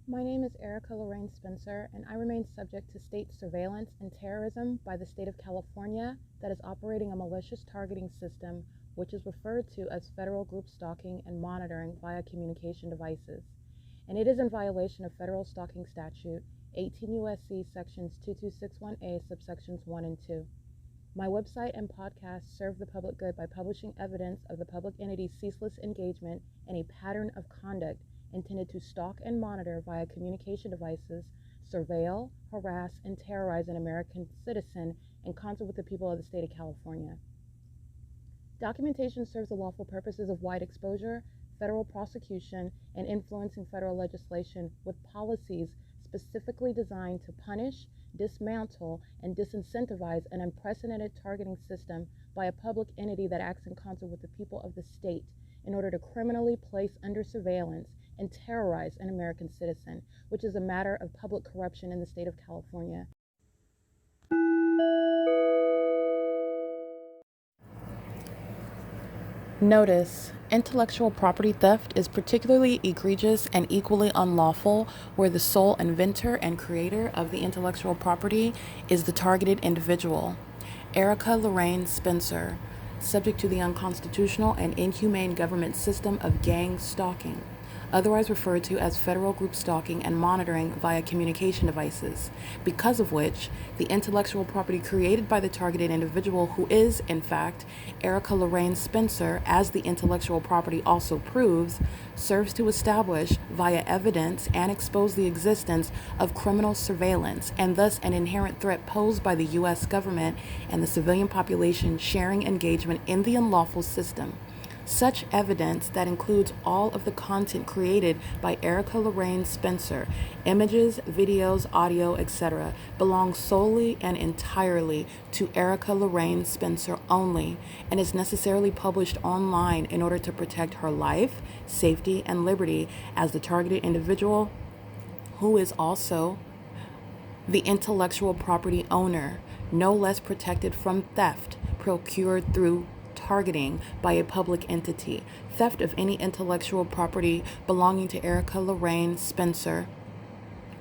My name is Erica Lorraine Spencer, and I remain subject to state surveillance and terrorism by the state of California that is operating a malicious targeting system, which is referred to as federal group stalking and monitoring via communication devices. And it is in violation of federal stalking statute 18 U.S.C. sections 2261A subsections 1 and 2. My website and podcast serve the public good by publishing evidence of the public entity's ceaseless engagement in a pattern of conduct intended to stalk and monitor via communication devices, surveil, harass, and terrorize an American citizen in concert with the people of the state of California. Documentation serves the lawful purposes of wide exposure, federal prosecution, and influencing federal legislation with policies specifically designed to punish, dismantle, and disincentivize an unprecedented targeting system by a public entity that acts in concert with the people of the state in order to criminally place under surveillance and terrorize an American citizen, which is a matter of public corruption in the state of California. Notice: intellectual property theft is particularly egregious and equally unlawful where the sole inventor and creator of the intellectual property is the targeted individual. Erica Lorraine Spencer, subject to the unconstitutional and inhumane government system of gang stalking, otherwise referred to as federal group stalking and monitoring via communication devices, because of which the intellectual property created by the targeted individual, who is, in fact, Erica Lorraine Spencer, as the intellectual property also proves, serves to establish via evidence and expose the existence of criminal surveillance and thus an inherent threat posed by the U.S. government and the civilian population sharing engagement in the unlawful system. Such evidence, that includes all of the content created by Erica Lorraine Spencer, images, videos, audio, etc., belongs solely and entirely to Erica Lorraine Spencer only and is necessarily published online in order to protect her life, safety, and liberty as the targeted individual, who is also the intellectual property owner, no less protected from theft procured through targeting by a public entity. Theft of any intellectual property belonging to Erica Lorraine Spencer,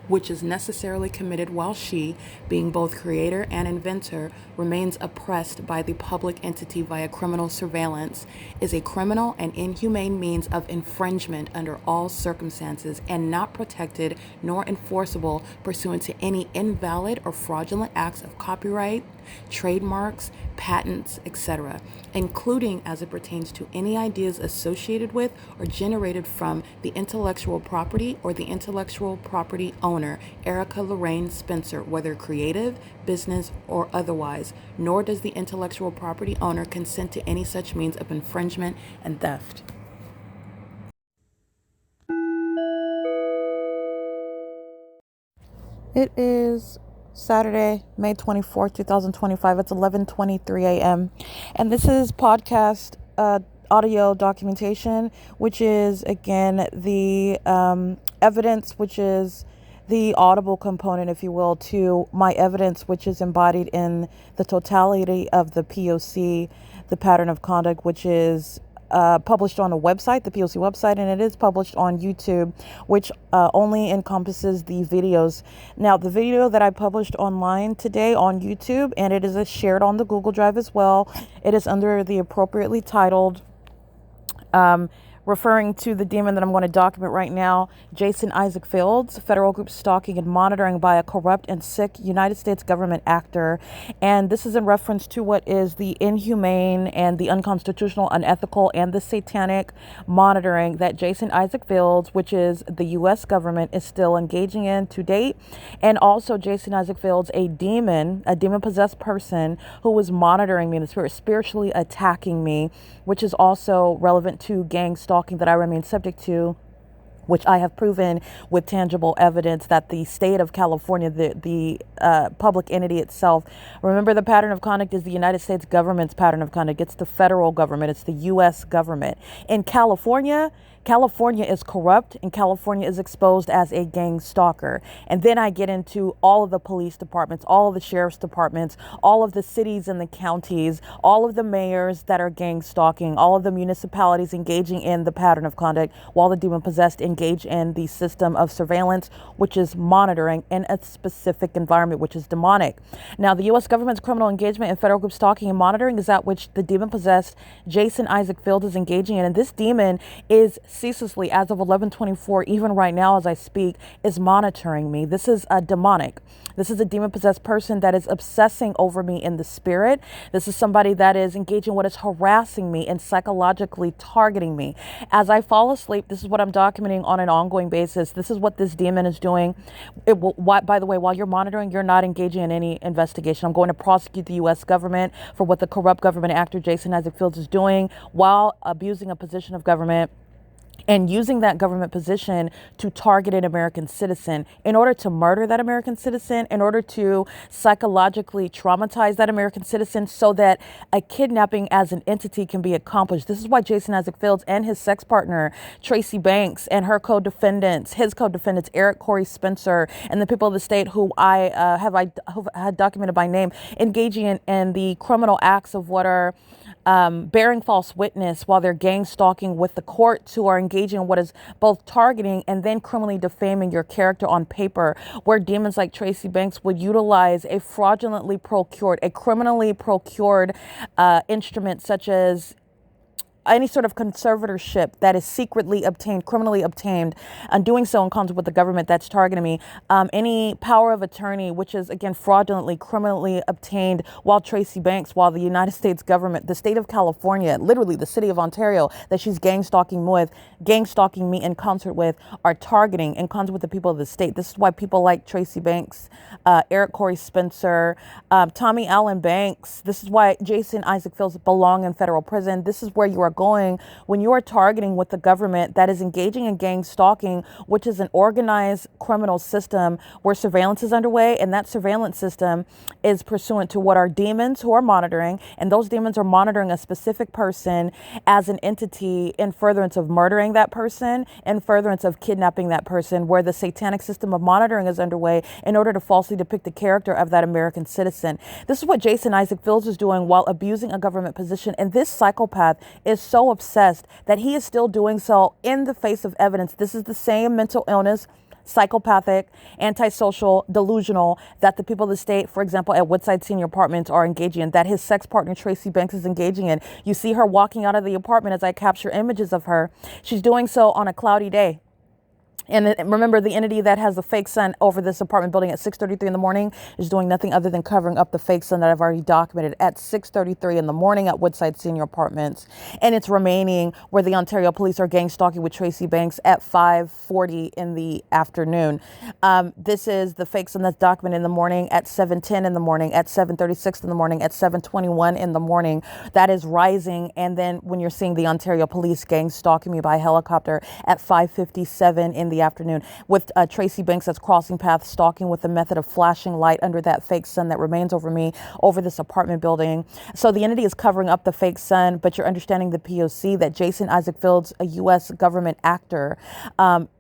which is necessarily committed while she, being both creator and inventor, remains oppressed by the public entity via criminal surveillance, is a criminal and inhumane means of infringement under all circumstances and not protected nor enforceable pursuant to any invalid or fraudulent acts of copyright, trademarks, patents, etc., including as it pertains to any ideas associated with or generated from the intellectual property or the intellectual property owner, Erica Lorraine Spencer, whether creative, business, or otherwise, nor does the intellectual property owner consent to any such means of infringement and theft. It is Saturday, May 24th, 2025. It's 11:23 a.m. And this is podcast audio documentation, which is, again, the evidence, which is the audible component, if you will, to my evidence, which is embodied in the totality of the P.O.C, the pattern of conduct, which is published on a website, the P.O.C website, and it is published on YouTube, which only encompasses the videos. Now, the video that I published online today on YouTube, and it is shared on the Google Drive as well, it is under the appropriately titled, referring to the demon that I'm going to document right now, Jason Isaac Fields, federal group stalking and monitoring by a corrupt and sick United States government actor. And this is in reference to what is the inhumane and the unconstitutional, unethical, and the satanic monitoring that Jason Isaac Fields, which is the U.S. government, is still engaging in to date. And also Jason Isaac Fields, a demon-possessed person who was monitoring me, the spirit spiritually attacking me, which is also relevant to gang stalking that I remain subject to, which I have proven with tangible evidence that the state of California, the public entity itself, remember, the pattern of conduct is the United States government's pattern of conduct. It's the federal government. It's the U.S. government. In California, California is corrupt and California is exposed as a gang stalker. And then I get into all of the police departments, all of the sheriff's departments, all of the cities and the counties, all of the mayors that are gang stalking, all of the municipalities engaging in the pattern of conduct, while the demon possessed engage in the system of surveillance, which is monitoring in a specific environment, which is demonic. Now, the U.S. government's criminal engagement in federal group stalking and monitoring is that which the demon possessed Jason Isaac Fields is engaging in. And this demon is ceaselessly, as of 11/24, even right now as I speak, is monitoring me. This is a demonic. This is a demon-possessed person that is obsessing over me in the spirit. This is somebody that is engaging what is harassing me and psychologically targeting me. As I fall asleep, this is what I'm documenting on an ongoing basis. This is what this demon is doing. By the way, while you're monitoring, you're not engaging in any investigation. I'm going to prosecute the U.S. government for what the corrupt government actor Jason Isaac Fields is doing while abusing a position of government and using that government position to target an American citizen in order to murder that American citizen, in order to psychologically traumatize that American citizen so that a kidnapping as an entity can be accomplished. This is why Jason Isaac Fields and his sex partner, Tracy Banks, and her co-defendants, his co-defendants, Eric Corey Spencer, and the people of the state who I had documented by name, engaging in the criminal acts of what are bearing false witness while they're gang stalking with the courts, who are engaging in what is both targeting and then criminally defaming your character on paper, where demons like Tracy Banks would utilize a fraudulently procured, a criminally procured instrument such as any sort of conservatorship that is secretly obtained, criminally obtained, and doing so in concert with the government that's targeting me. Any power of attorney, which is, again, fraudulently, criminally obtained while Tracy Banks, while the United States government, the state of California, literally the city of Ontario that she's gang stalking me in concert with, are targeting in concert with the people of the state. This is why people like Tracy Banks, Eric Corey Spencer, Tommy Allen Banks, this is why Jason Isaac Fields belong in federal prison. This is where you are going when you are targeting with the government that is engaging in gang stalking, which is an organized criminal system where surveillance is underway. And that surveillance system is pursuant to what are demons who are monitoring. And those demons are monitoring a specific person as an entity in furtherance of murdering that person, in furtherance of kidnapping that person, where the satanic system of monitoring is underway in order to falsely depict the character of that American citizen. This is what Jason Isaac Fields is doing while abusing a government position. And this psychopath is so obsessed that he is still doing so in the face of evidence. This is the same mental illness, psychopathic, antisocial, delusional, that the people of the state, for example, at Woodside Senior Apartments are engaging in, that his sex partner, Tracy Banks, is engaging in. You see her walking out of the apartment as I capture images of her. She's doing so on a cloudy day. And remember, the entity that has the fake sun over this apartment building at 6:33 in the morning is doing nothing other than covering up the fake sun that I've already documented at 6:33 in the morning at Woodside Senior Apartments. And it's remaining where the Ontario police are gang stalking with Tracy Banks at 5:40 in the afternoon. This is the fake sun that's documented in the morning at 7:10 in the morning, at 7:36 in the morning, at 7:21 in the morning. That is rising. And then when you're seeing the Ontario police gang stalking me by helicopter at 5:57 in the afternoon, with Tracy Banks that's crossing paths, stalking with the method of flashing light under that fake sun that remains over me, over this apartment building. So the entity is covering up the fake sun, but you're understanding the P.O.C. that Jason Isaac Fields, a U.S. government actor,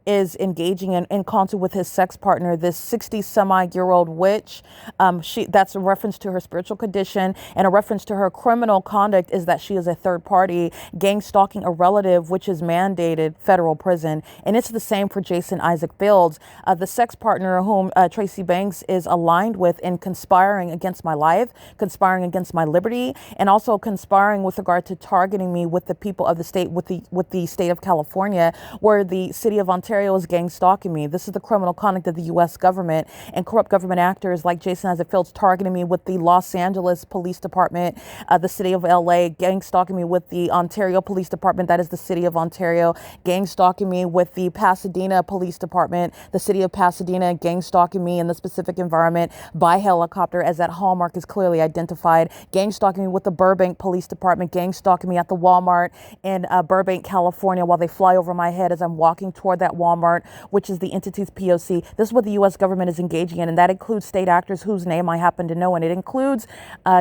is engaging in concert with his sex partner, this 60-some-odd-year-old witch. That's a reference to her spiritual condition, and a reference to her criminal conduct is that she is a third party gang stalking a relative, which is mandated federal prison. And it's the same for Jason Isaac Fields, the sex partner whom Tracy Banks is aligned with in conspiring against my life, conspiring against my liberty, and also conspiring with regard to targeting me with the people of the state, with the state of California, where the city of Ontario is gang stalking me. This is the criminal conduct of the U.S. government and corrupt government actors like Jason Isaac Fields targeting me with the Los Angeles Police Department, the city of L.A., gang stalking me with the Ontario Police Department, that is the city of Ontario, gang stalking me with the Pasadena Pasadena Police Department, the city of Pasadena, gang stalking me in the specific environment by helicopter, as that hallmark is clearly identified. Gang stalking me with the Burbank Police Department, gang stalking me at the Walmart in Burbank, California, while they fly over my head as I'm walking toward that Walmart, which is the entity's P.O.C. This is what the U.S. government is engaging in, and that includes state actors whose name I happen to know, and it includes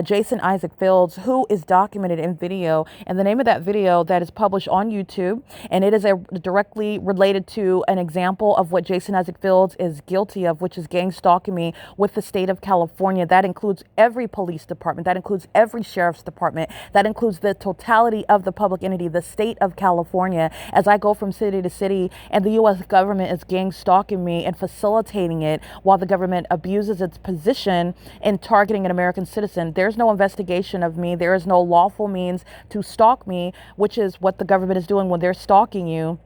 Jason Isaac Fields, who is documented in video, and the name of that video that is published on YouTube, and it is directly related to an example of what Jason Isaac Fields is guilty of, which is gang stalking me with the state of California. That includes every police department, that includes every sheriff's department, that includes the totality of the public entity, the state of California, as I go from city to city, and the U.S. government is gang stalking me and facilitating it while the government abuses its position in targeting an American citizen. There's no investigation of me. There is no lawful means to stalk me, which is what the government is doing when they're stalking you,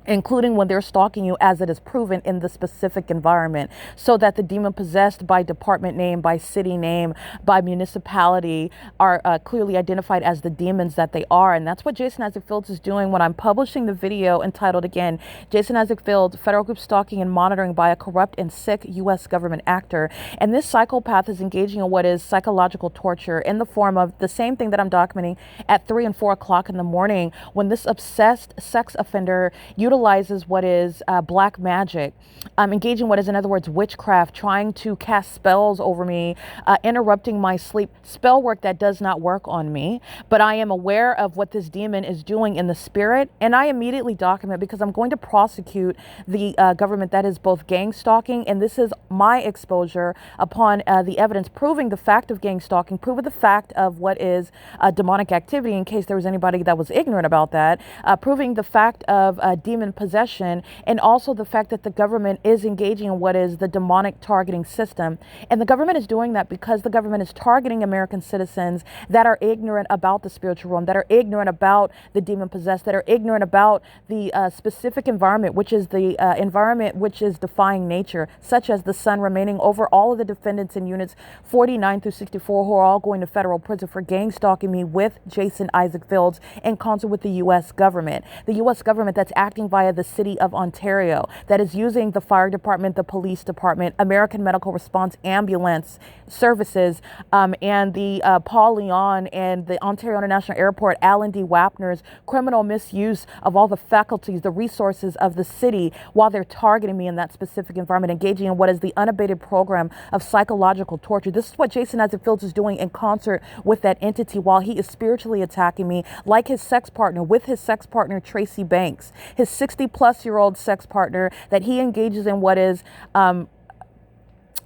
including when they're stalking you as it is proven in the specific environment, so that the demon possessed by department name, by city name, by municipality are clearly identified as the demons that they are. And that's what Jason Isaac Fields is doing when I'm publishing the video entitled, again, Jason Isaac Fields, Federal Group Stalking and Monitoring by a Corrupt and Sick U.S. Government Actor. And this psychopath is engaging in what is psychological torture in the form of the same thing that I'm documenting at 3 and 4 o'clock in the morning, when this obsessed sex offender utilizes what is black magic, engaging what is, in other words, witchcraft, trying to cast spells over me, interrupting my sleep, spell work that does not work on me. But I am aware of what this demon is doing in the spirit, and I immediately document, because I'm going to prosecute the government that is both gang stalking, and this is my exposure upon the evidence proving the fact of gang stalking, proving the fact of what is demonic activity, in case there was anybody that was ignorant about that, proving the fact of demon possession, and also the fact that the government is engaging in what is the demonic targeting system. And the government is doing that because the government is targeting American citizens that are ignorant about the spiritual realm, that are ignorant about the demon possessed, that are ignorant about the specific environment, which is the environment which is defying nature, such as the sun remaining over all of the defendants in units 49 through 64, who are all going to federal prison for gang stalking me with Jason Isaac Fields in concert with the U.S. government. The U.S. government that's acting via the city of Ontario, that is using the fire department, the police department, American Medical Response Ambulance Services, and the Paul Leon and the Ontario International Airport, Alan D. Wapner's criminal misuse of all the faculties, the resources of the city, while they're targeting me in that specific environment, engaging in what is the unabated program of psychological torture. This is what Jason Isaac Fields is doing in concert with that entity, while he is spiritually attacking me like his sex partner, with his sex partner Tracy Banks, his 60-plus-year-old sex partner, that he engages in what is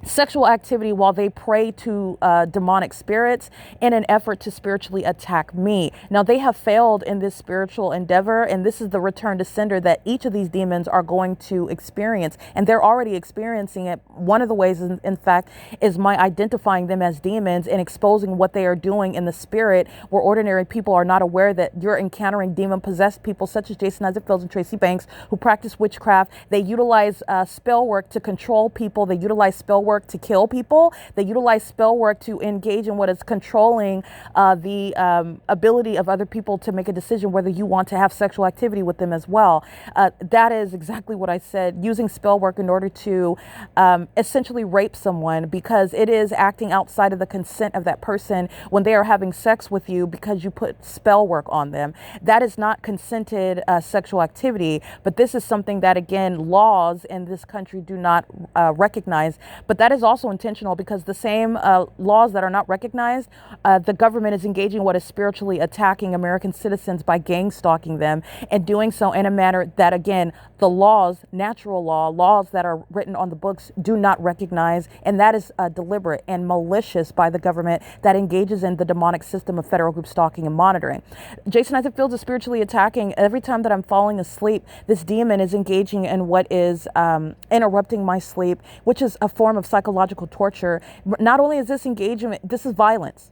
sexual activity while they pray to demonic spirits in an effort to spiritually attack me. Now, they have failed in this spiritual endeavor, and this is the return to sender that each of these demons are going to experience, and they're already experiencing it. One of the ways, in fact, is my identifying them as demons and exposing what they are doing in the spirit, where ordinary people are not aware that you're encountering demon-possessed people such as Jason Isaac Fields and Tracy Banks, who practice witchcraft. They utilize spell work to control people. They utilize spell work to kill people. They utilize spell work to engage in what is controlling the ability of other people to make a decision whether you want to have sexual activity with them as well. That is exactly what I said, using spell work in order to essentially rape someone, because it is acting outside of the consent of that person when they are having sex with you because you put spell work on them. That is not consented sexual activity, but this is something that, again, laws in this country do not recognize. But that is also intentional, because the same laws that are not recognized, the government is engaging what is spiritually attacking American citizens by gang stalking them, and doing so in a manner that, again, the laws, natural laws that are written on the books do not recognize. And that is deliberate and malicious by the government that engages in the demonic system of federal group stalking and monitoring. Jason Isaac Fields is spiritually attacking. Every time that I'm falling asleep, this demon is engaging in what is interrupting my sleep, which is a form of psychological torture. Not only is this engagement, this is violence.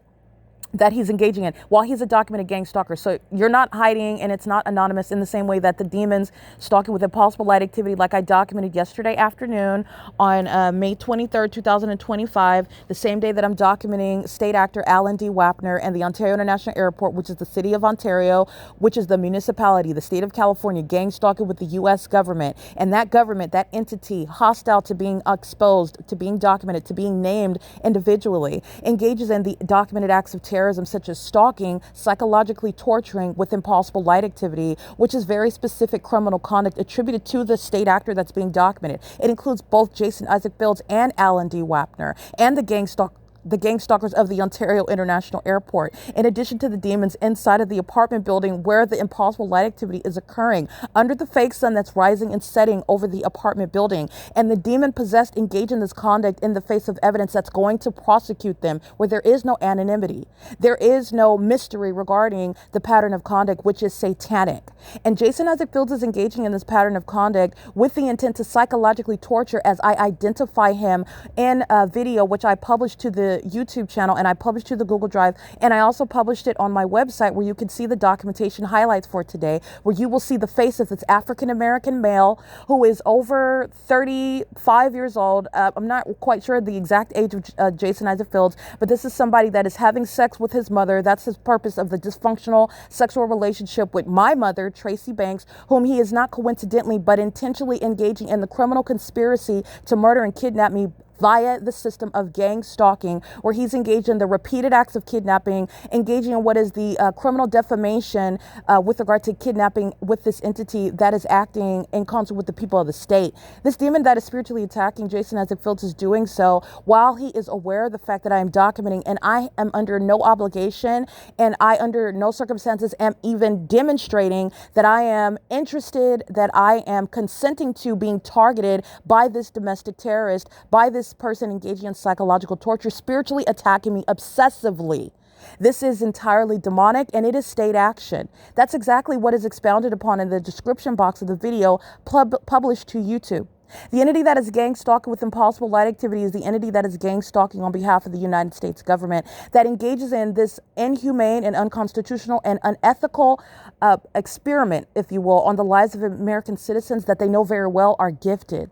that he's engaging in while he's a documented gang stalker. So you're not hiding, and it's not anonymous in the same way that the demons stalking with impossible light activity, like I documented yesterday afternoon on May 23rd, 2025, the same day that I'm documenting state actor Alan D. Wapner and the Ontario International Airport, which is the city of Ontario, which is the municipality, the state of California, gang stalking with the U.S. government. And that government, that entity, hostile to being exposed, to being documented, to being named individually, engages in the documented acts of terrorism such as stalking, psychologically torturing with impossible light activity, which is very specific criminal conduct attributed to the state actor that's being documented. It includes both Jason Isaac Fields and Alan D. Wapner and the gang stalkers of the Ontario International Airport, in addition to the demons inside of the apartment building where the impossible light activity is occurring under the fake sun that's rising and setting over the apartment building. And the demon possessed engage in this conduct in the face of evidence that's going to prosecute them, where there is no anonymity. There is no mystery regarding the pattern of conduct, which is satanic. And Jason Isaac Fields is engaging in this pattern of conduct with the intent to psychologically torture, as I identify him in a video which I published to the YouTube channel, and I published to the Google Drive, and I also published it on my website, where you can see the documentation highlights for today, where you will see the face of this African-American male who is over 35 years old. I'm not quite sure the exact age of Jason Isaac Fields, but this is somebody that is having sex with his mother. That's his purpose of the dysfunctional sexual relationship with my mother, Tracy Banks, whom he is not coincidentally but intentionally engaging in the criminal conspiracy to murder and kidnap me via the system of gang stalking, where he's engaged in the repeated acts of kidnapping, engaging in what is the criminal defamation with regard to kidnapping with this entity that is acting in concert with the people of the state. This demon that is spiritually attacking Jason Isaac Fields is doing so while he is aware of the fact that I am documenting, and I am under no obligation, and I under no circumstances am even demonstrating that I am interested, that I am consenting to being targeted by this domestic terrorist, by this person engaging in psychological torture, spiritually attacking me obsessively. This is entirely demonic, and it is state action. That's exactly what is expounded upon in the description box of the video published to YouTube. The entity that is gang stalking with impossible light activity is the entity that is gang stalking on behalf of the United States government, that engages in this inhumane and unconstitutional and unethical experiment, if you will, on the lives of American citizens that they know very well are gifted,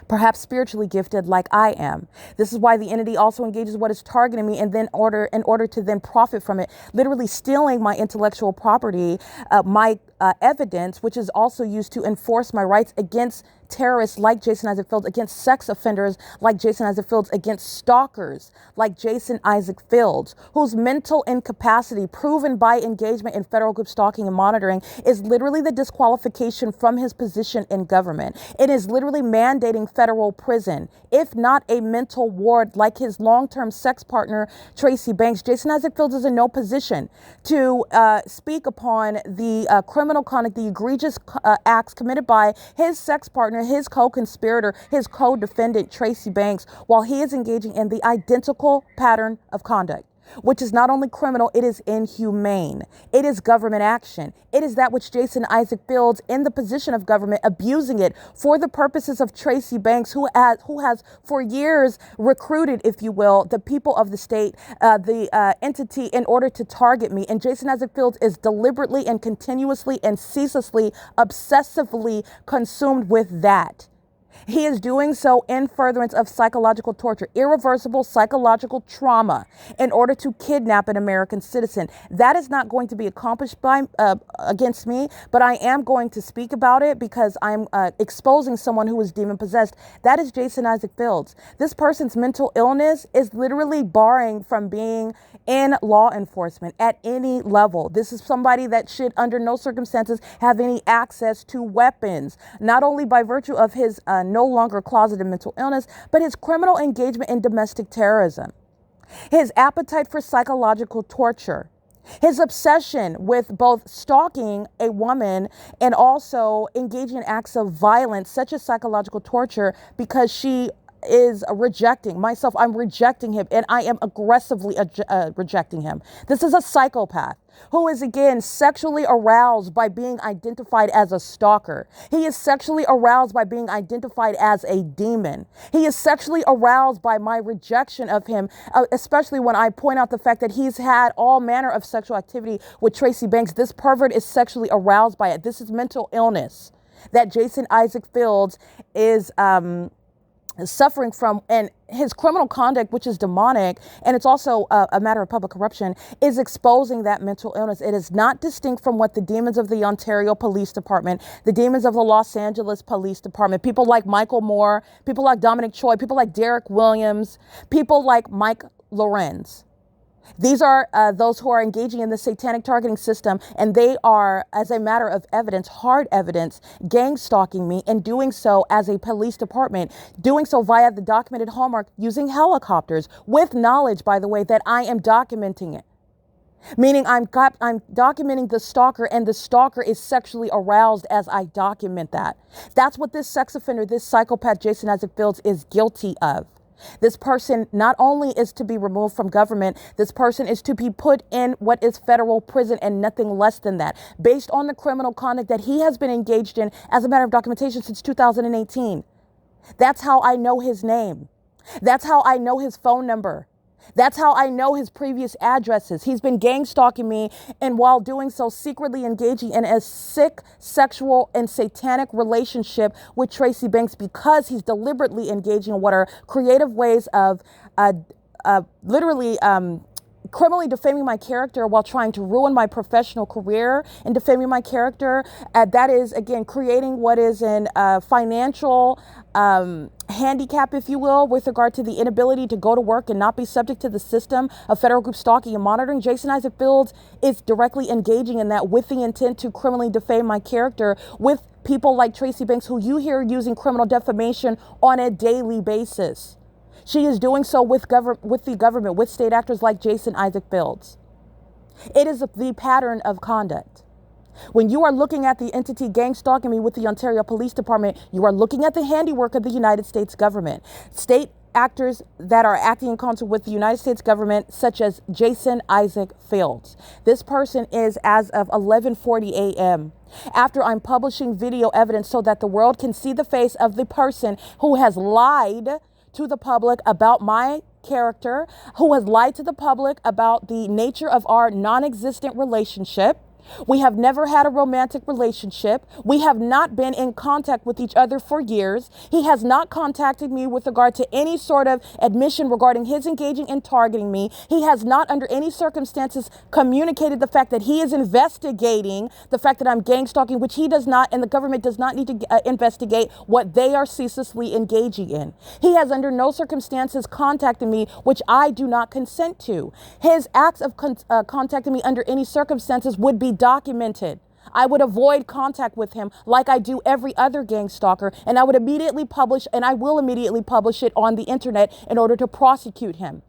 perhaps spiritually gifted like I am. This is why the entity also engages what is targeting me, and then in order to then profit from it, literally stealing my intellectual property, my evidence, which is also used to enforce my rights against terrorists like Jason Isaac Fields, against sex offenders like Jason Isaac Fields, against stalkers like Jason Isaac Fields, whose mental incapacity, proven by engagement in federal group stalking and monitoring, is literally the disqualification from his position in government. It is literally mandating federal prison, if not a mental ward like his long-term sex partner, Tracy Banks. Jason Isaac Fields is in no position to speak upon the criminal conduct, the egregious acts committed by his sex partner, his co-conspirator, his co-defendant, Tracy Banks, while he is engaging in the identical pattern of conduct, which is not only criminal, it is inhumane. It is government action. It is that which Jason Isaac Fields, in the position of government, abusing it for the purposes of Tracy Banks, who has for years recruited, if you will, the people of the state, the entity, in order to target me. And Jason Isaac Fields is deliberately and continuously and ceaselessly, obsessively consumed with that. He is doing so in furtherance of psychological torture, irreversible psychological trauma, in order to kidnap an American citizen. That is not going to be accomplished by against me, but I am going to speak about it because I'm exposing someone who is demon possessed. That is Jason Isaac Fields. This person's mental illness is literally barring from being in law enforcement at any level. This is somebody that should under no circumstances have any access to weapons, not only by virtue of his no longer closeted mental illness, but his criminal engagement in domestic terrorism, his appetite for psychological torture, his obsession with both stalking a woman and also engaging in acts of violence, such as psychological torture, because she is rejecting myself. I'm rejecting him, and I am aggressively rejecting him. This is a psychopath who is, again, sexually aroused by being identified as a stalker. He is sexually aroused by being identified as a demon. He is sexually aroused by my rejection of him, especially when I point out the fact that he's had all manner of sexual activity with Tracy Banks. This pervert is sexually aroused by it. This is mental illness that Jason Isaac Fields is suffering from, and his criminal conduct, which is demonic, and it's also a matter of public corruption, is exposing that mental illness. It is not distinct from what the demons of the Ontario Police Department, the demons of the Los Angeles Police Department, people like Michael Moore, people like Dominic Choi, people like Derek Williams, people like Mike Lorenz. These are those who are engaging in the satanic targeting system, and they are, as a matter of evidence, hard evidence, gang stalking me, and doing so as a police department, doing so via the documented hallmark, using helicopters, with knowledge, by the way, that I am documenting it. Meaning I'm documenting the stalker, and the stalker is sexually aroused as I document that. That's what this sex offender, this psychopath, Jason Isaac Fields, is guilty of. This person not only is to be removed from government, this person is to be put in what is federal prison and nothing less than that, based on the criminal conduct that he has been engaged in as a matter of documentation since 2018. That's how I know his name. That's how I know his phone number. That's how I know his previous addresses. He's been gang stalking me, and while doing so, secretly engaging in a sick sexual and satanic relationship with Tracy Banks, because he's deliberately engaging in what are creative ways of literally criminally defaming my character while trying to ruin my professional career and defaming my character. That is, again, creating what is an financial handicap, if you will, with regard to the inability to go to work and not be subject to the system of federal group stalking and monitoring. Jason Isaac Fields is directly engaging in that with the intent to criminally defame my character with people like Tracy Banks, who you hear using criminal defamation on a daily basis. She is doing so with the government, with state actors like Jason Isaac Fields. It is the pattern of conduct. When you are looking at the entity gang stalking me with the Ontario Police Department, you are looking at the handiwork of the United States government. State actors that are acting in concert with the United States government, such as Jason Isaac Fields. This person is, as of 11:40 a.m., after I'm publishing video evidence so that the world can see the face of the person who has lied to the public about my character, who has lied to the public about the nature of our non-existent relationship. We have never had a romantic relationship. We have not been in contact with each other for years. He has not contacted me with regard to any sort of admission regarding his engaging in targeting me. He has not, under any circumstances, communicated the fact that he is investigating the fact that I'm gang stalking, which he does not, and the government does not need to investigate what they are ceaselessly engaging in. He has, under no circumstances, contacted me, which I do not consent to. His acts of contacting me under any circumstances would be documented. I would avoid contact with him like I do every other gang stalker, and I would immediately publish, and I will immediately publish it on the internet in order to prosecute him.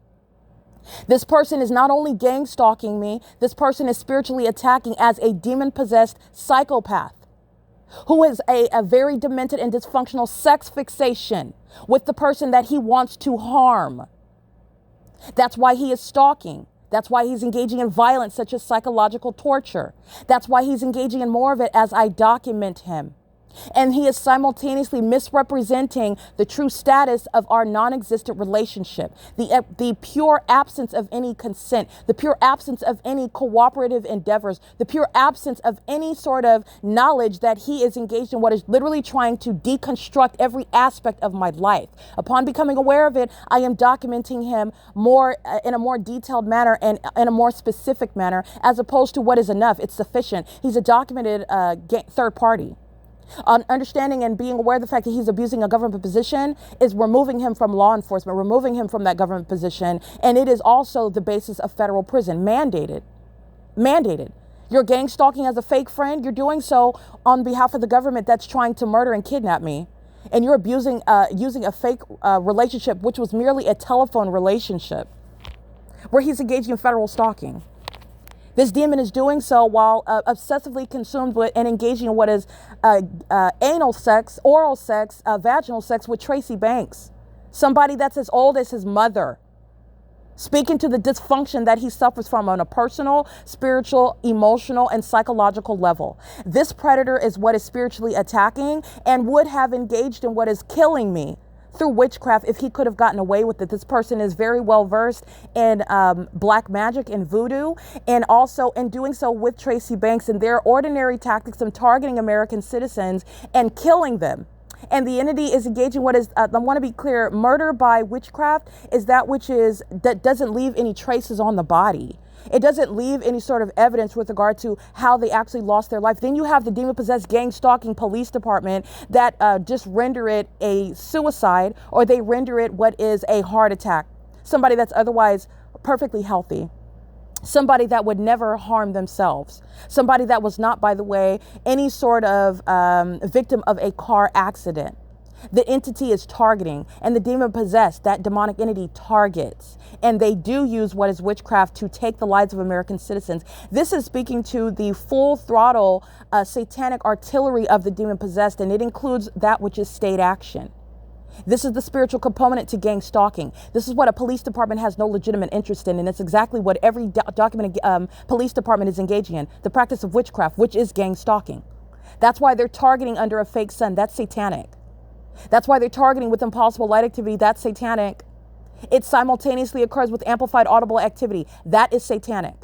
This person is not only gang stalking me, this person is spiritually attacking as a demon-possessed psychopath who is a very demented and dysfunctional sex fixation with the person that he wants to harm. That's why he is stalking. That's why he's engaging in violence such as psychological torture. That's why he's engaging in more of it as I document him. And he is simultaneously misrepresenting the true status of our non-existent relationship, the pure absence of any consent, the pure absence of any cooperative endeavors, the pure absence of any sort of knowledge that he is engaged in what is literally trying to deconstruct every aspect of my life. Upon becoming aware of it, I am documenting him more in a more detailed manner and in a more specific manner, as opposed to what is enough. It's sufficient. He's a documented third party. Understanding and being aware of the fact that he's abusing a government position is removing him from law enforcement, removing him from that government position. And it is also the basis of federal prison, mandated. You're gang stalking as a fake friend. You're doing so on behalf of the government that's trying to murder and kidnap me. And you're using a fake relationship, which was merely a telephone relationship, where he's engaging in federal stalking. This demon is doing so while obsessively consumed with and engaging in what is anal sex, oral sex, vaginal sex with Tracy Banks. somebody that's as old as his mother, speaking to the dysfunction that he suffers from on a personal, spiritual, emotional, and psychological level. This predator is what is spiritually attacking and would have engaged in what is killing me through witchcraft if he could have gotten away with it. This person is very well versed in black magic and voodoo, and also in doing so with Tracy Banks and their ordinary tactics of targeting American citizens and killing them. And the entity is engaging what is, I want to be clear, murder by witchcraft is that which is, that doesn't leave any traces on the body. It doesn't leave any sort of evidence with regard to how they actually lost their life. Then you have the demon-possessed gang stalking police department that just render it a suicide, or they render it what is a heart attack. Somebody that's otherwise perfectly healthy. Somebody that would never harm themselves. Somebody that was not, by the way, any sort of victim of a car accident. The entity is targeting, and the demon possessed, that demonic entity, targets. And they do use what is witchcraft to take the lives of American citizens. This is speaking to the full throttle satanic artillery of the demon possessed, and it includes that which is state action. This is the spiritual component to gang stalking. This is what a police department has no legitimate interest in, and it's exactly what every documented police department is engaging in, the practice of witchcraft, which is gang stalking. That's why they're targeting under a fake sun. That's satanic. That's why they're targeting with impossible light activity. That's satanic. It simultaneously occurs with amplified audible activity. That is satanic.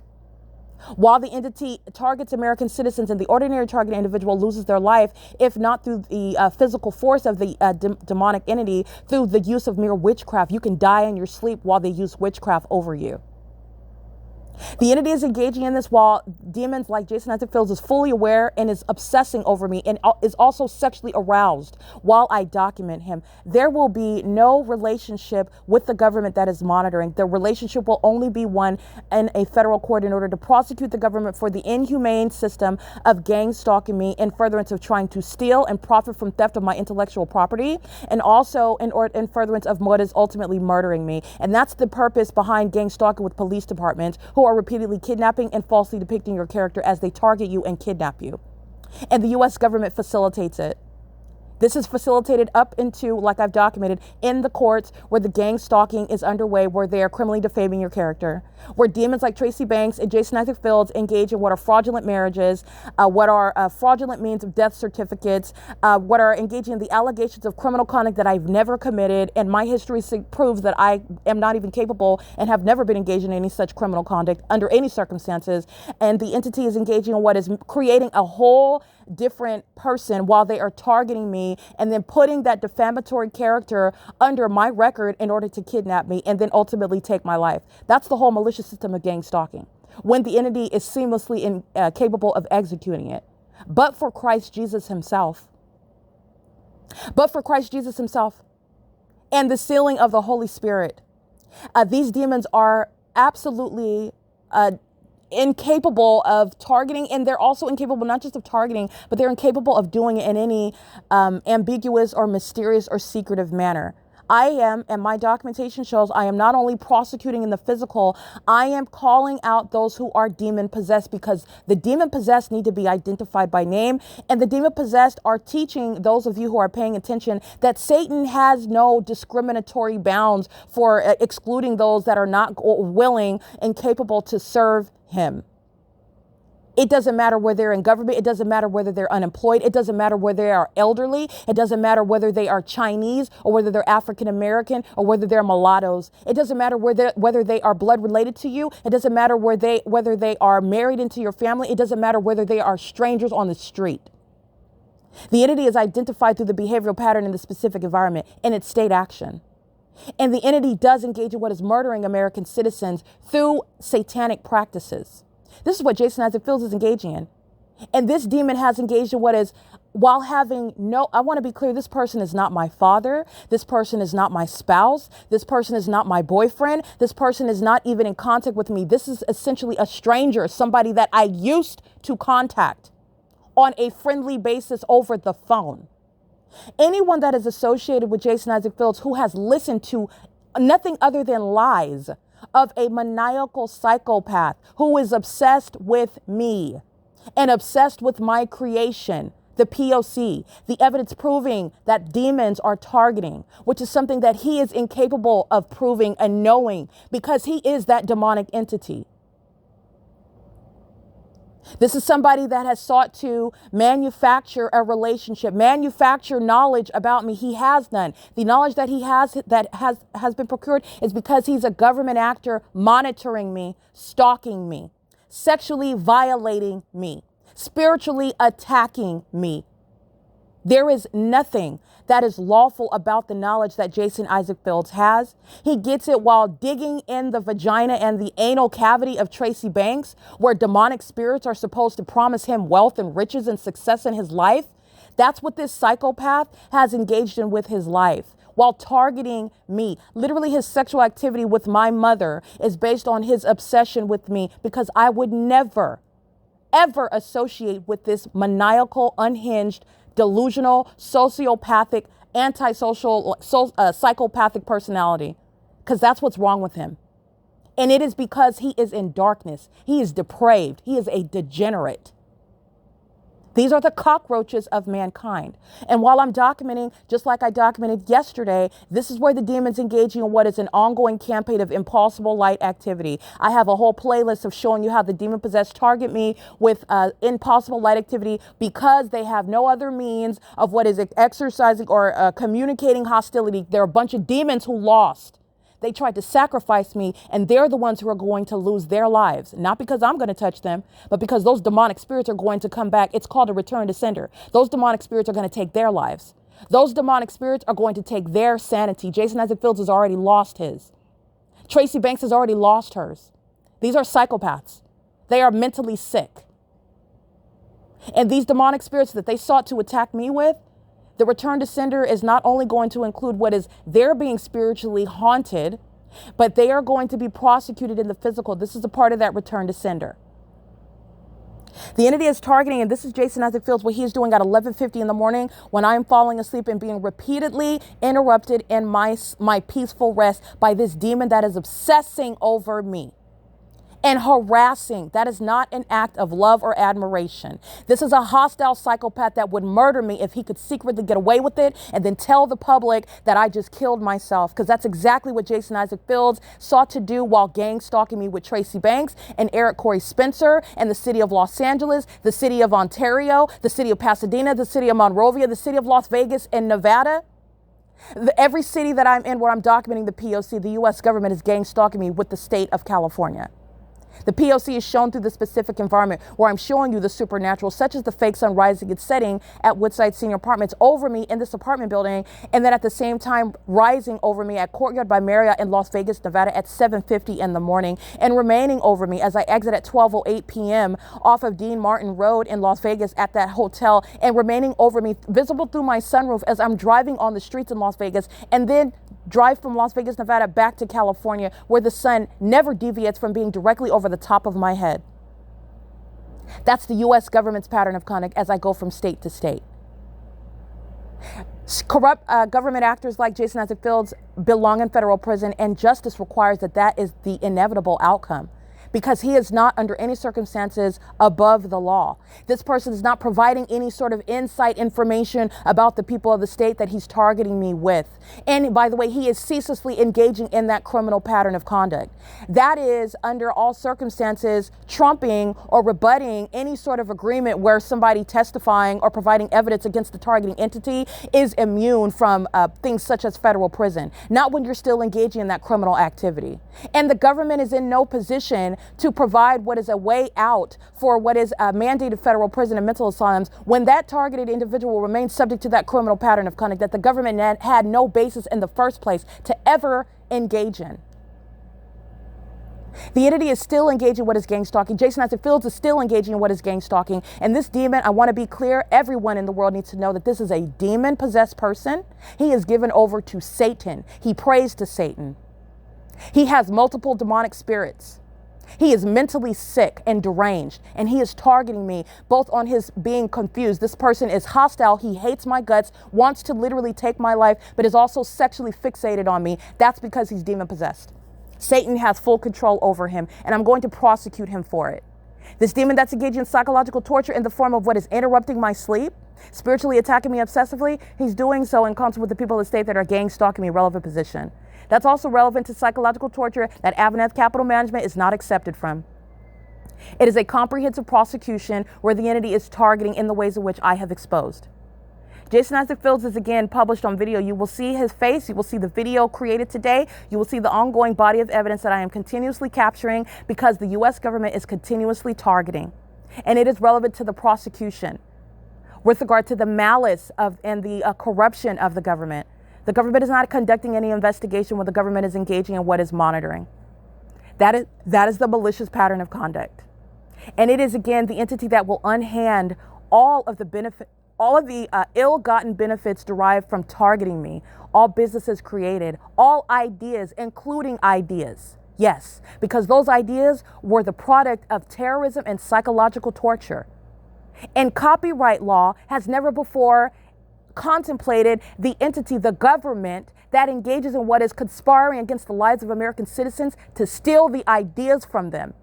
While the entity targets American citizens and the ordinary targeted individual loses their life, if not through the physical force of the demonic entity, through the use of mere witchcraft. You can die in your sleep while they use witchcraft over you. The entity is engaging in this while demons like Jason Isaac Fields is fully aware and is obsessing over me and is also sexually aroused while I document him. There will be no relationship with the government that is monitoring. The relationship will only be one in a federal court in order to prosecute the government for the inhumane system of gang stalking me in furtherance of trying to steal and profit from theft of my intellectual property, and also in furtherance of what is ultimately murdering me. And that's the purpose behind gang stalking with police departments who are repeatedly kidnapping and falsely depicting your character as they target you and kidnap you. And the U.S. government facilitates it. This is facilitated up into, like I've documented, in the courts where the gang stalking is underway, where they are criminally defaming your character, where demons like Tracy Banks and Jason Isaac Fields engage in what are fraudulent marriages, what are fraudulent means of death certificates, what are engaging in the allegations of criminal conduct that I've never committed, and my history proves that I am not even capable and have never been engaged in any such criminal conduct under any circumstances. And the entity is engaging in what is creating a whole different person while they are targeting me and then putting that defamatory character under my record in order to kidnap me and then ultimately take my life. That's the whole malicious system of gang stalking, when the entity is seamlessly capable of executing it. But for Christ Jesus himself, and the sealing of the Holy Spirit, these demons are absolutely incapable of targeting, and they're also incapable not just of targeting, but they're incapable of doing it in any ambiguous or mysterious or secretive manner. I am, and my documentation shows, I am not only prosecuting in the physical, I am calling out those who are demon possessed, because the demon possessed need to be identified by name. And the demon possessed are teaching those of you who are paying attention that Satan has no discriminatory bounds for excluding those that are not willing and capable to serve him. It doesn't matter whether they're in government. It doesn't matter whether they're unemployed. It doesn't matter whether they are elderly. It doesn't matter whether they are Chinese or whether they're African American or whether they're mulattoes. It doesn't matter whether they are blood related to you. It doesn't matter whether they are married into your family. It doesn't matter whether they are strangers on the street. The entity is identified through the behavioral pattern in the specific environment and its state action. And the entity does engage in what is murdering American citizens through satanic practices. This is what Jason Isaac Fields is engaging in. And this demon has engaged in what is, while having no, I want to be clear, this person is not my father. This person is not my spouse. This person is not my boyfriend. This person is not even in contact with me. This is essentially a stranger, somebody that I used to contact on a friendly basis over the phone. Anyone that is associated with Jason Isaac Fields who has listened to nothing other than lies of a maniacal psychopath who is obsessed with me and obsessed with my creation, the P.O.C, the evidence proving that demons are targeting, which is something that he is incapable of proving and knowing because he is that demonic entity. This is somebody that has sought to manufacture a relationship, manufacture knowledge about me. He has none. The knowledge that he has that has been procured is because he's a government actor monitoring me, stalking me, sexually violating me, spiritually attacking me. There is nothing that is lawful about the knowledge that Jason Isaac Fields has. He gets it while digging in the vagina and the anal cavity of Tracy Banks, where demonic spirits are supposed to promise him wealth and riches and success in his life. That's what this psychopath has engaged in with his life, while targeting me. Literally, his sexual activity with my mother is based on his obsession with me, because I would never, ever associate with this maniacal, unhinged, delusional, sociopathic, antisocial, psychopathic personality, because that's what's wrong with him. And it is because he is in darkness. He is depraved. He is a degenerate. These are the cockroaches of mankind. And while I'm documenting, just like I documented yesterday, this is where the demon's engaging in what is an ongoing campaign of impossible light activity. I have a whole playlist of showing you how the demon possessed target me with impossible light activity, because they have no other means of what is exercising or communicating hostility. There are a bunch of demons who lost. They tried to sacrifice me, and they're the ones who are going to lose their lives. Not because I'm going to touch them, but because those demonic spirits are going to come back. It's called a return to sender. Those demonic spirits are going to take their lives. Those demonic spirits are going to take their sanity. Jason Isaac Fields has already lost his. Tracy Banks has already lost hers. These are psychopaths. They are mentally sick. And these demonic spirits that they sought to attack me with, the return to sender is not only going to include what is they're being spiritually haunted, but they are going to be prosecuted in the physical. This is a part of that return to sender. The entity is targeting, and this is Jason Isaac Fields, what he's doing at 11:50 in the morning when I'm falling asleep and being repeatedly interrupted in my peaceful rest by this demon that is obsessing over me and harassing. That is not an act of love or admiration. This is a hostile psychopath that would murder me if he could secretly get away with it and then tell the public that I just killed myself, because that's exactly what Jason Isaac Fields sought to do while gang stalking me with Tracy Banks and Eric Corey Spencer and the city of Los Angeles, the city of Ontario, the city of Pasadena, the city of Monrovia, the city of Las Vegas and Nevada. Every city that I'm in where I'm documenting the P.O.C, the U.S. government is gang stalking me with the state of California. The P.O.C is shown through the specific environment where I'm showing you the supernatural, such as the fake sun rising and setting at Woodside Senior Apartments over me in this apartment building, and then at the same time rising over me at Courtyard by Marriott in Las Vegas, Nevada at 7:50 in the morning, and remaining over me as I exit at 12:08 p.m. off of Dean Martin Road in Las Vegas at that hotel, and remaining over me visible through my sunroof as I'm driving on the streets in Las Vegas, and then drive from Las Vegas, Nevada back to California, where the sun never deviates from being directly over the top of my head. That's the U.S. government's pattern of conduct as I go from state to state. Corrupt government actors like Jason Isaac Fields belong in federal prison, and justice requires that that is the inevitable outcome, because he is not under any circumstances above the law. This person is not providing any sort of insight information about the people of the state that he's targeting me with. And by the way, he is ceaselessly engaging in that criminal pattern of conduct. That is, under all circumstances, trumping or rebutting any sort of agreement where somebody testifying or providing evidence against the targeting entity is immune from things such as federal prison. Not when you're still engaging in that criminal activity. And the government is in no position to provide what is a way out for what is a mandated federal prison and mental asylums when that targeted individual remains subject to that criminal pattern of conduct that the government had no basis in the first place to ever engage in. The entity is still engaging in what is gang stalking. Jason Isaac Fields is still engaging in what is gang stalking. And this demon, I want to be clear, everyone in the world needs to know that this is a demon-possessed person. He is given over to Satan. He prays to Satan. He has multiple demonic spirits. He is mentally sick and deranged, and he is targeting me both on his being confused. This person is hostile. He hates my guts, wants to literally take my life, but is also sexually fixated on me. That's because he's demon possessed. Satan has full control over him, and I'm going to prosecute him for it. This demon that's engaging in psychological torture in the form of what is interrupting my sleep, Spiritually attacking me obsessively, he's doing so in concert with the people of the state that are gang stalking me, relevant position. That's also relevant to psychological torture that Avaneth Capital Management is not accepted from. It is a comprehensive prosecution where the entity is targeting in the ways in which I have exposed. Jason Isaac Fields is again published on video. You will see his face. You will see the video created today. You will see the ongoing body of evidence that I am continuously capturing because the U.S. government is continuously targeting. And it is relevant to the prosecution with regard to the malice of and the corruption of the government. The government is not conducting any investigation when the government is engaging in what is monitoring. That is the malicious pattern of conduct. And it is, again, the entity that will unhand all of the ill-gotten benefits derived from targeting me, all businesses created, all ideas, including ideas. Yes, because those ideas were the product of terrorism and psychological torture. And copyright law has never before contemplated the entity, the government, that engages in what is conspiring against the lives of American citizens to steal the ideas from them.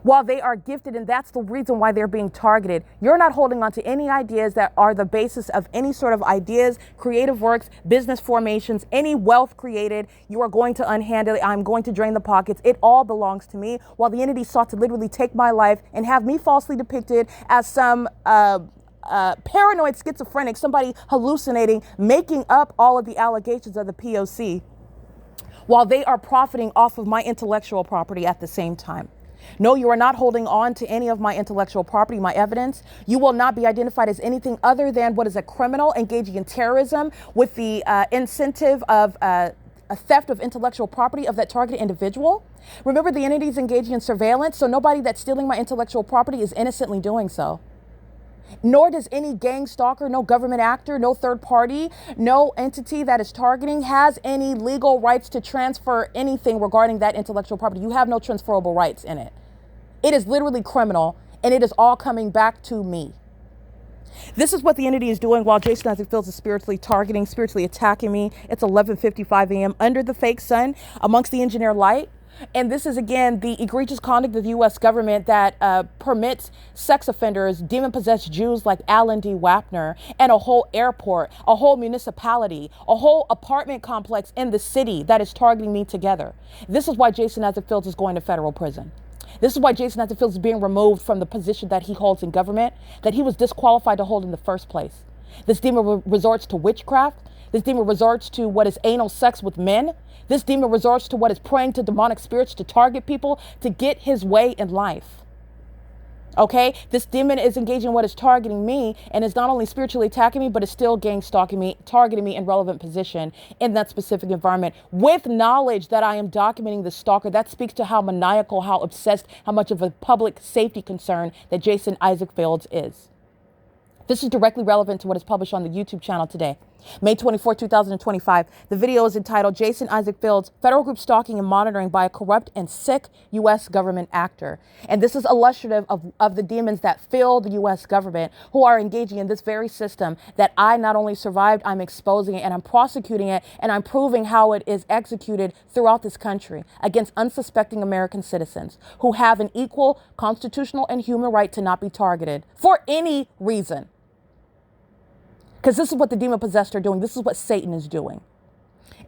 While they are gifted, and that's the reason why they're being targeted. You're not holding on to any ideas that are the basis of any sort of ideas, creative works, business formations, any wealth created. You are going to unhandle it. I'm going to drain the pockets. It all belongs to me. While the entity sought to literally take my life and have me falsely depicted as some paranoid schizophrenic, somebody hallucinating, making up all of the allegations of the P.O.C. while they are profiting off of my intellectual property at the same time. No, you are not holding on to any of my intellectual property, my evidence. You will not be identified as anything other than what is a criminal engaging in terrorism with the incentive of a theft of intellectual property of that targeted individual. Remember, the entity is engaging in surveillance, so nobody that's stealing my intellectual property is innocently doing so. Nor does any gang stalker, no government actor, no third party, no entity that is targeting has any legal rights to transfer anything regarding that intellectual property. You have no transferable rights in it. It is literally criminal, and it is all coming back to me. This is what the entity is doing while Jason Isaac Fields is spiritually targeting, spiritually attacking me. It's 11:55 a.m. under the fake sun, amongst the engineer light. And this is, again, the egregious conduct of the U.S. government that permits sex offenders, demon-possessed Jews like Alan D. Wapner, and a whole airport, a whole municipality, a whole apartment complex in the city that is targeting me together. This is why Jason Isaac Fields is going to federal prison. This is why Jason Isaac Fields is being removed from the position that he holds in government, that he was disqualified to hold in the first place. This demon resorts to witchcraft. This demon resorts to what is anal sex with men. This demon resorts to what is praying to demonic spirits to target people to get his way in life. Okay? This demon is engaging in what is targeting me and is not only spiritually attacking me, but is still gang stalking me, targeting me in relevant position in that specific environment with knowledge that I am documenting the stalker. That speaks to how maniacal, how obsessed, how much of a public safety concern that Jason Isaac Fields is. This is directly relevant to what is published on the YouTube channel today. May 24, 2025. The video is entitled Jason Isaac Fields, Federal Group Stalking and Monitoring by a Corrupt and Sick U.S. Government Actor. And this is illustrative of the demons that fill the U.S. government who are engaging in this very system that I not only survived, I'm exposing it and I'm prosecuting it and I'm proving how it is executed throughout this country against unsuspecting American citizens who have an equal constitutional and human right to not be targeted for any reason. Because this is what the demon-possessed are doing. This is what Satan is doing.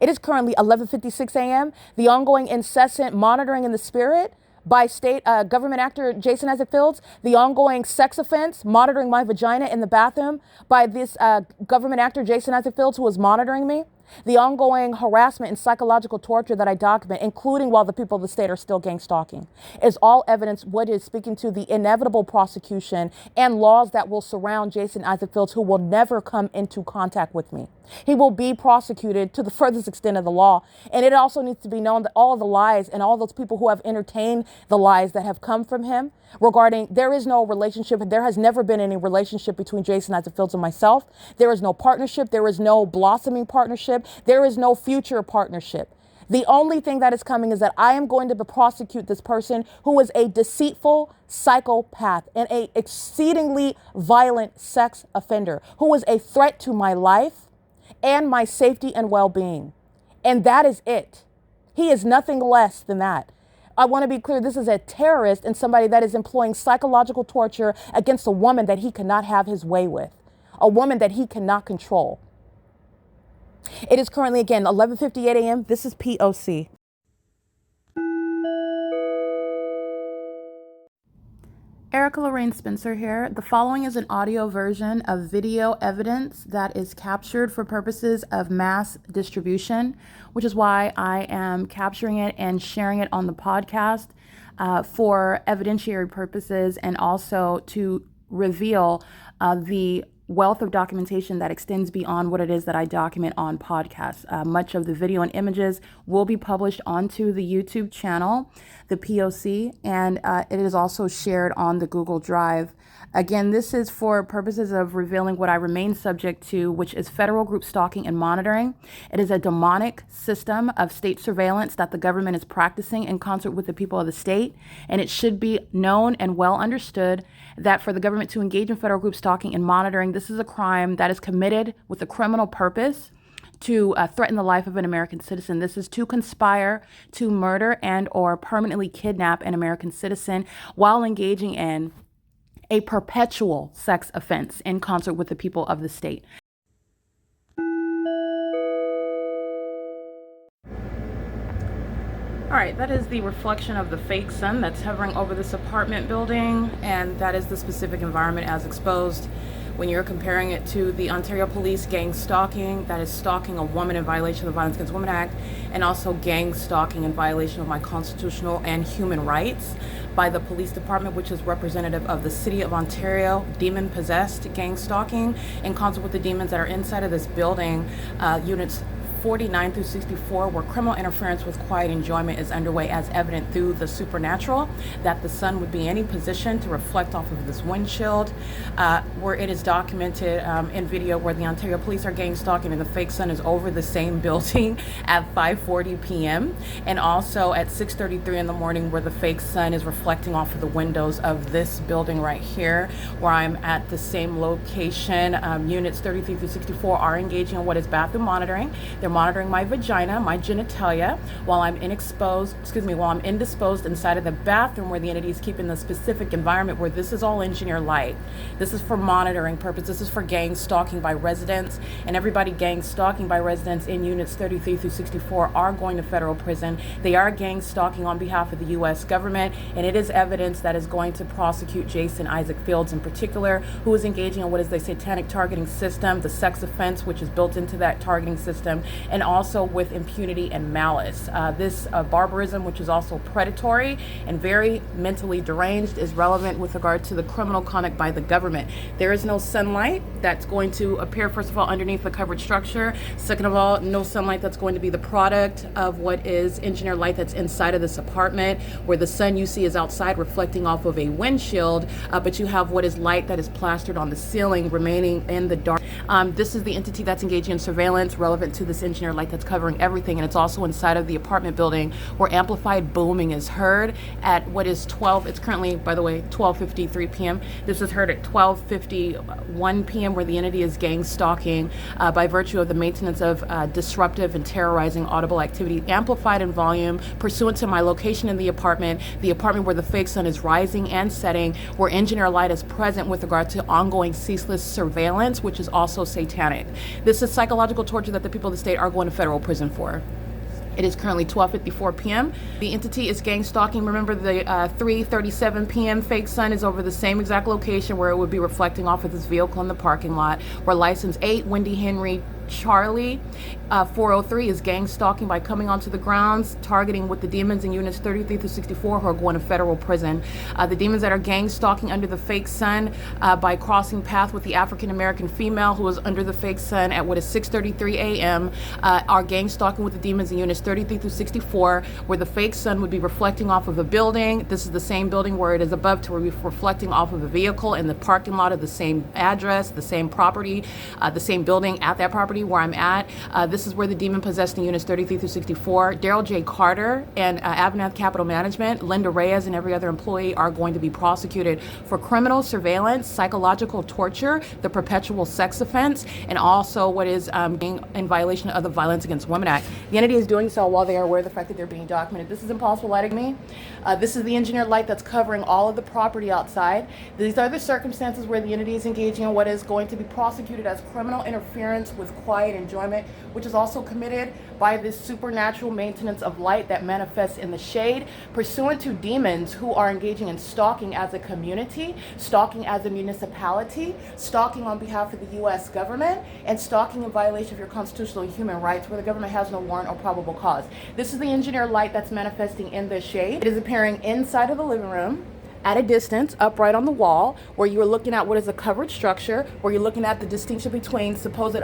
It is currently 11:56 a.m. The ongoing incessant monitoring in the spirit by state government actor Jason Isaac Fields, the ongoing sex offense, monitoring my vagina in the bathroom by this government actor Jason Isaac Fields who is monitoring me, the ongoing harassment and psychological torture that I document, including while the people of the state are still gang stalking, is all evidence what is speaking to the inevitable prosecution and laws that will surround Jason Isaac Fields, who will never come into contact with me. He will be prosecuted to the furthest extent of the law. And it also needs to be known that all of the lies and all those people who have entertained the lies that have come from him regarding there is no relationship, and there has never been any relationship between Jason Isaac Fields and myself. There is no partnership. There is no blossoming partnership. There is no future partnership. The only thing that is coming is that I am going to prosecute this person who is a deceitful psychopath and a exceedingly violent sex offender who is a threat to my life and my safety and well-being. And that is it. He is nothing less than that. I want to be clear. This is a terrorist and somebody that is employing psychological torture against a woman that he cannot have his way with. a woman that he cannot control. It is currently, again, 11:58 a.m. This is P.O.C. Erica Lorraine Spencer here. The following is an audio version of video evidence that is captured for purposes of mass distribution, which is why I am capturing it and sharing it on the podcast for evidentiary purposes, and also to reveal the wealth of documentation that extends beyond what it is that I document on podcasts. Much of the video and images will be published onto the YouTube channel, the P.O.C., and it is also shared on the Google Drive. Again, this is for purposes of revealing what I remain subject to, which is federal group stalking and monitoring. It is a demonic system of state surveillance that the government is practicing in concert with the people of the state. And it should be known and well understood that for the government to engage in federal group stalking and monitoring, this is a crime that is committed with a criminal purpose to threaten the life of an American citizen. This is to conspire to murder and or permanently kidnap an American citizen while engaging in a perpetual sex offense in concert with the people of the state. All right, that is the reflection of the fake sun that's hovering over this apartment building, and that is the specific environment as exposed. When you're comparing it to the Ontario Police gang stalking, that is stalking a woman in violation of the Violence Against Women Act, and also gang stalking in violation of my constitutional and human rights by the police department, which is representative of the City of Ontario, demon-possessed gang stalking in concert with the demons that are inside of this building, units 49 through 64, where criminal interference with quiet enjoyment is underway, as evident through the supernatural, that the sun would be in any position to reflect off of this windshield, where it is documented in video where the Ontario police are gang stalking and the fake sun is over the same building at 5:40 p.m. and also at 6:33 in the morning, where the fake sun is reflecting off of the windows of this building right here, where I'm at the same location. Units 33 through 64 are engaging in what is bathroom monitoring. They're monitoring my vagina, my genitalia, while I'm indisposed inside of the bathroom, where the entity is keeping the specific environment where this is all engineer light. This is for monitoring purpose. This is for gang stalking by residents, and everybody gang stalking by residents in units 33 through 64 are going to federal prison. They are gang stalking on behalf of the U.S. government, and it is evidence that is going to prosecute Jason Isaac Fields in particular, who is engaging in what is the satanic targeting system, the sex offense, which is built into that targeting system, and also with impunity and malice. This barbarism, which is also predatory and very mentally deranged, is relevant with regard to the criminal conduct by the government. There is no sunlight that's going to appear, first of all, underneath the covered structure. Second of all, no sunlight that's going to be the product of what is engineer light that's inside of this apartment, where the sun you see is outside reflecting off of a windshield, but you have what is light that is plastered on the ceiling remaining in the dark. This is the entity that's engaging in surveillance relevant to this engineer light that's covering everything, and it's also inside of the apartment building, where amplified booming is heard at what is it's currently, by the way, 12:53 p.m. This is heard at 12:51 p.m., where the entity is gang stalking by virtue of the maintenance of disruptive and terrorizing audible activity, amplified in volume pursuant to my location in the apartment where the fake sun is rising and setting, where engineer light is present with regard to ongoing ceaseless surveillance, which is also satanic. This is psychological torture that the people of the state are going to federal prison for. It is currently 12:54 p.m. The entity is gang stalking. Remember, the 3:37 p.m. fake sun is over the same exact location where it would be reflecting off of this vehicle in the parking lot, where license 8 Wendy Henry Charlie 403 is gang stalking by coming onto the grounds, targeting with the demons in units 33 through 64 who are going to federal prison. The demons that are gang stalking under the fake sun by crossing path with the African American female who is under the fake sun at what is 6:33 a.m. Are gang stalking with the demons in units 33 through 64, where the fake sun would be reflecting off of a building. This is the same building where it is above to be reflecting off of a vehicle in the parking lot of the same address, the same property, the same building at that property. property where I'm at. This is where the demon possessed in units 33 through 64. Daryl J. Carter and Avanath Capital Management, Linda Reyes, and every other employee are going to be prosecuted for criminal surveillance, psychological torture, the perpetual sex offense, and also what is being in violation of the Violence Against Women Act. The entity is doing so while they are aware of the fact that they're being documented. This is impossible lighting me. This is the engineered light that's covering all of the property outside. These are the circumstances where the entity is engaging in what is going to be prosecuted as criminal interference with quiet enjoyment, which is also committed by this supernatural maintenance of light that manifests in the shade, pursuant to demons who are engaging in stalking as a community, stalking as a municipality, stalking on behalf of the U.S. government, and stalking in violation of your constitutional and human rights where the government has no warrant or probable cause. This is the engineered light that's manifesting in the shade. It is appearing inside of the living room, at a distance, upright on the wall, where you are looking at what is a covered structure, where you're looking at the distinction between supposed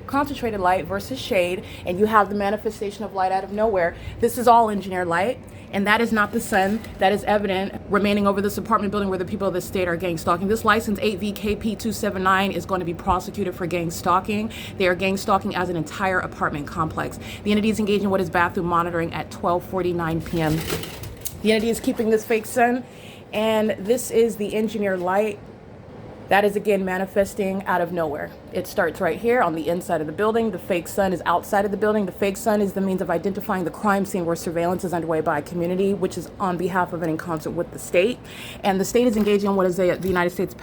concentrated light versus shade, and you have the manifestation of light out of nowhere. This is all engineered light, and that is not the sun that is evident remaining over this apartment building where the people of the state are gang stalking. This license 8VKP279 is going to be prosecuted for gang stalking. They are gang stalking as an entire apartment complex. The entity is engaged in what is bathroom monitoring at 12:49 p.m. The entity is keeping this fake sun, and this is the engineered light that is again manifesting out of nowhere. It starts right here on the inside of the building. The fake sun is outside of the building. The fake sun is the means of identifying the crime scene where surveillance is underway by a community, which is on behalf of and in concert with the state. And the state is engaging in what is the United States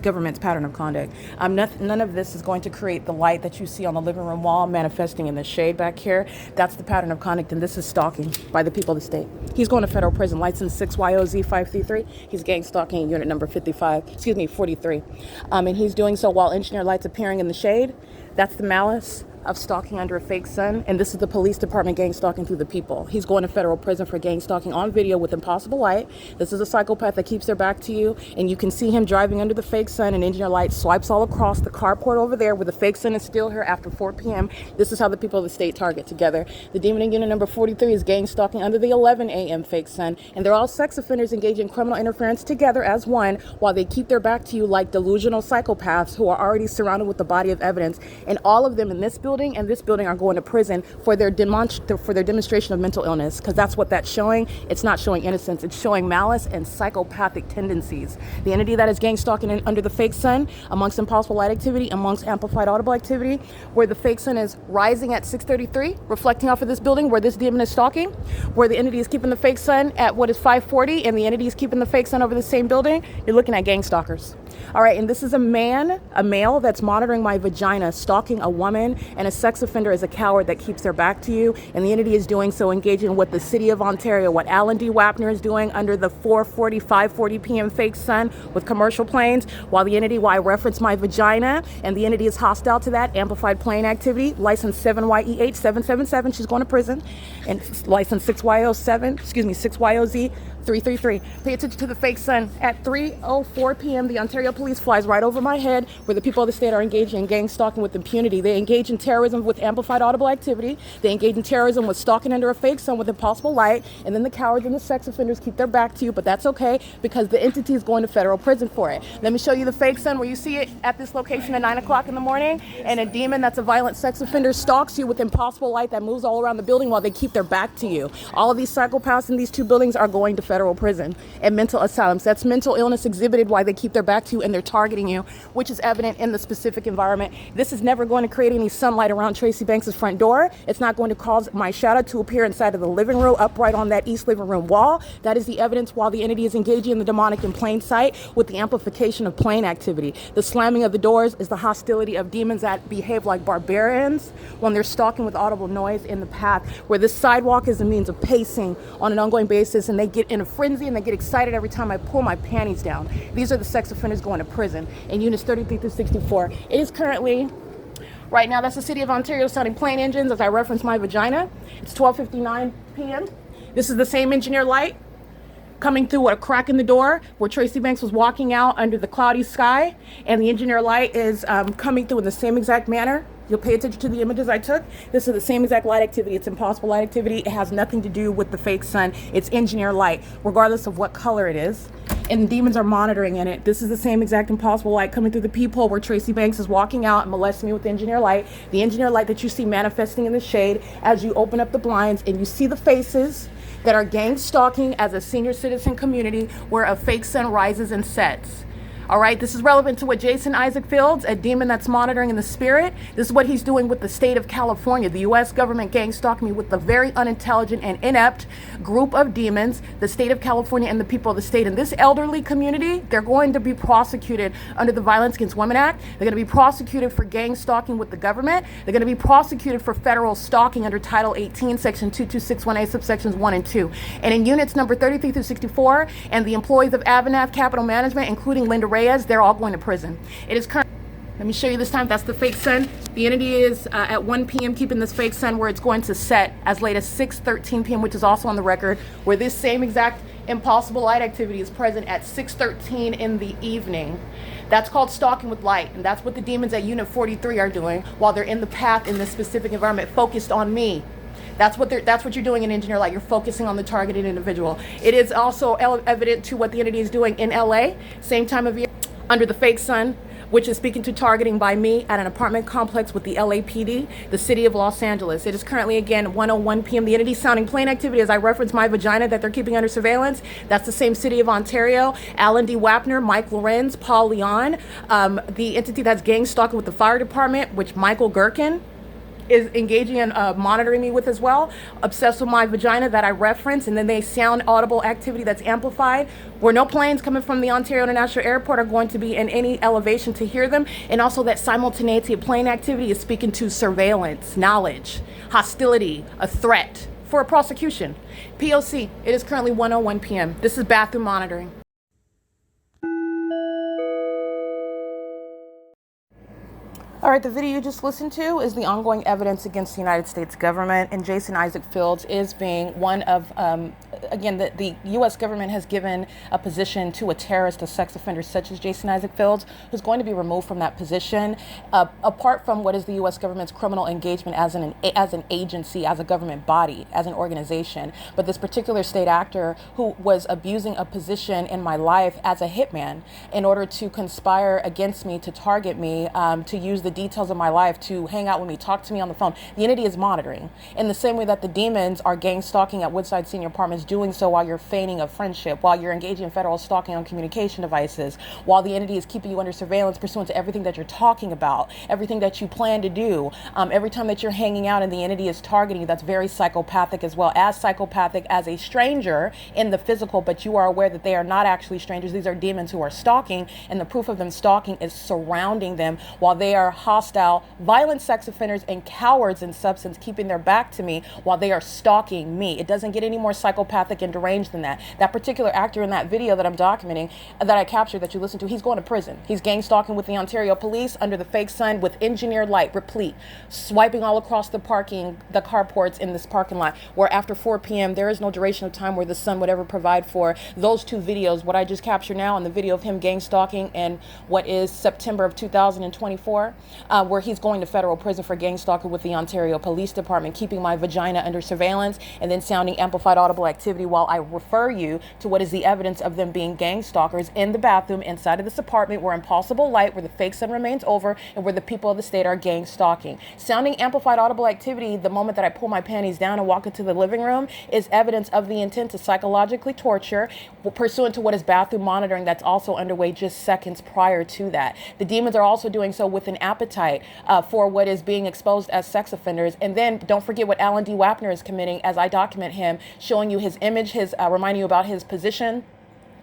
government's pattern of conduct. None of this is going to create the light that you see on the living room wall manifesting in the shade back here. That's the pattern of conduct, and this is stalking by the people of the state. He's going to federal prison, license 6YOZ533. He's gang stalking unit number 43. And he's doing so while engineered lights appearing in the shade. That's the malice of stalking under a fake sun, and this is the police department gang stalking through the people. He's going to federal prison for gang stalking on video with impossible light. This is a psychopath that keeps their back to you, and you can see him driving under the fake sun, and engineer light swipes all across the carport over there where the fake sun is still here after 4 p.m. This is how the people of the state target together. The demon in unit number 43 is gang stalking under the 11 a.m. fake sun, and they're all sex offenders engaging in criminal interference together as one while they keep their back to you like delusional psychopaths who are already surrounded with the body of evidence, and all of them in this building and this building are going to prison for their demonstration of mental illness, because that's what that's showing. It's not showing innocence. It's showing malice and psychopathic tendencies. The entity that is gang stalking under the fake sun, amongst impossible light activity, amongst amplified audible activity, where the fake sun is rising at 6:33, reflecting off of this building where this demon is stalking, where the entity is keeping the fake sun at what is 5:40, and the entity is keeping the fake sun over the same building. You're looking at gang stalkers. All right, and this is a male that's monitoring my vagina, stalking a woman, and a sex offender is a coward that keeps their back to you, and the entity is doing so engaging with the city of Ontario, what Alan D. Wapner is doing under the 5:40 p.m. fake sun with commercial planes, while I reference my vagina, and the entity is hostile to that, amplified plane activity, license 7YEH777, she's going to prison, and license 6YOZ333. Pay attention to the fake sun. At 3:04 p.m., the Ontario police flies right over my head where the people of the state are engaging in gang stalking with impunity. They engage in terrorism with amplified audible activity. They engage in terrorism with stalking under a fake sun with impossible light. And then the cowards and the sex offenders keep their back to you, but that's okay because the entity is going to federal prison for it. Let me show you the fake sun where you see it at this location at 9 o'clock in the morning, and a demon that's a violent sex offender stalks you with impossible light that moves all around the building while they keep their back to you. All of these psychopaths in these two buildings are going to federal prison and mental asylums. That's mental illness exhibited while they keep their back to you and they're targeting you, which is evident in the specific environment. This is never going to create any sunlight around Tracy Banks' front door. It's not going to cause my shadow to appear inside of the living room, upright on that east living room wall. That is the evidence while the entity is engaging in the demonic in plain sight with the amplification of plane activity. The slamming of the doors is the hostility of demons that behave like barbarians when they're stalking with audible noise in the path, where this sidewalk is a means of pacing on an ongoing basis, and they get in a frenzy and they get excited every time I pull my panties down. These are the sex offenders going to prison in units 33 through 64. It is currently, right now, that's the city of Ontario sounding plane engines as I reference my vagina. It's 12:59 p.m. This is the same engineer light coming through a crack in the door where Tracy Banks was walking out under the cloudy sky, and the engineer light is coming through in the same exact manner. You'll pay attention to the images I took. This is the same exact light activity. It's impossible light activity. It has nothing to do with the fake sun. It's engineer light, regardless of what color it is. and the demons are monitoring in it. This is the same exact impossible light coming through the peephole where Tracy Banks is walking out and molesting me with the engineer light. The engineer light that you see manifesting in the shade as you open up the blinds and you see the faces that are gang stalking as a senior citizen community where a fake sun rises and sets. All right, this is relevant to what Jason Isaac Fields, a demon that's monitoring in the spirit. This is what he's doing with the state of California. The U.S. government gang stalking me with a very unintelligent and inept group of demons, the state of California and the people of the state. And this elderly community, they're going to be prosecuted under the Violence Against Women Act. They're going to be prosecuted for gang stalking with the government. They're going to be prosecuted for federal stalking under Title 18, Section 2261A, subsections 1 and 2. And in units number 33 through 64, and the employees of Avanath Capital Management, including Linda Reyes, they're all going to prison. It is current. Let me show you this time. That's the fake sun. The entity is at 1 p.m. keeping this fake sun where it's going to set as late as 6:13 p.m., which is also on the record, where this same exact impossible light activity is present at 6:13 in the evening. That's called stalking with light, and that's what the demons at Unit 43 are doing while they're in the path in this specific environment, focused on me. That's what you're doing in Engineer Light. You're focusing on the targeted individual. It is also evident to what the entity is doing in LA, same time of year, under the fake sun, which is speaking to targeting by me at an apartment complex with the LAPD, the city of Los Angeles. It is currently, again, 1:01 p.m. The entity sounding plane activity, as I referenced my vagina that they're keeping under surveillance, that's the same city of Ontario. Alan D. Wapner, Mike Lorenz, Paul Leon. The entity that's gang stalking with the fire department, which Michael Gherkin is engaging in monitoring me with as well, obsessed with my vagina that I reference, and then they sound audible activity that's amplified, where no planes coming from the Ontario International Airport are going to be in any elevation to hear them, and also that simultaneity of plane activity is speaking to surveillance, knowledge, hostility, a threat for a prosecution. P.O.C. It is currently 1:01 p.m. This is bathroom monitoring. All right, the video you just listened to is the ongoing evidence against the United States government, and Jason Isaac Fields is being one of, again, the U.S. government has given a position to a terrorist, a sex offender such as Jason Isaac Fields, who's going to be removed from that position, apart from what is the U.S. government's criminal engagement as an agency, as a government body, as an organization. But this particular state actor who was abusing a position in my life as a hitman in order to conspire against me, to target me, to use the details of my life to hang out with me, talk to me on the phone. The entity is monitoring in the same way that the demons are gang stalking at Woodside Senior Apartments, doing so while you're feigning a friendship, while you're engaging in federal stalking on communication devices, while the entity is keeping you under surveillance pursuant to everything that you're talking about, everything that you plan to do, every time that you're hanging out and the entity is targeting you. That's very psychopathic, as well as psychopathic as a stranger in the physical, but you are aware that they are not actually strangers. These are demons who are stalking, and the proof of them stalking is surrounding them while they are hostile, violent sex offenders and cowards in substance, keeping their back to me while they are stalking me. It doesn't get any more psychopathic and deranged than that. That particular actor in that video that I'm documenting, that I captured, that you listened to, he's going to prison. He's gang stalking with the Ontario police under the fake sun with engineered light, replete, swiping all across the carports in this parking lot, where after 4 p.m. there is no duration of time where the sun would ever provide for those two videos, what I just captured now and the video of him gang stalking in what is September of 2024. Where he's going to federal prison for gang stalking with the Ontario Police Department, keeping my vagina under surveillance and then sounding amplified audible activity while I refer you to what is the evidence of them being gang stalkers in the bathroom inside of this apartment where impossible light, where the fake sun remains over, and where the people of the state are gang stalking. Sounding amplified audible activity the moment that I pull my panties down and walk into the living room is evidence of the intent to psychologically torture pursuant to what is bathroom monitoring that's also underway just seconds prior to that. The demons are also doing so with an appetite for what is being exposed as sex offenders. And then don't forget what Alan D. Wapner is committing as I document him, showing you his image, reminding you about his position,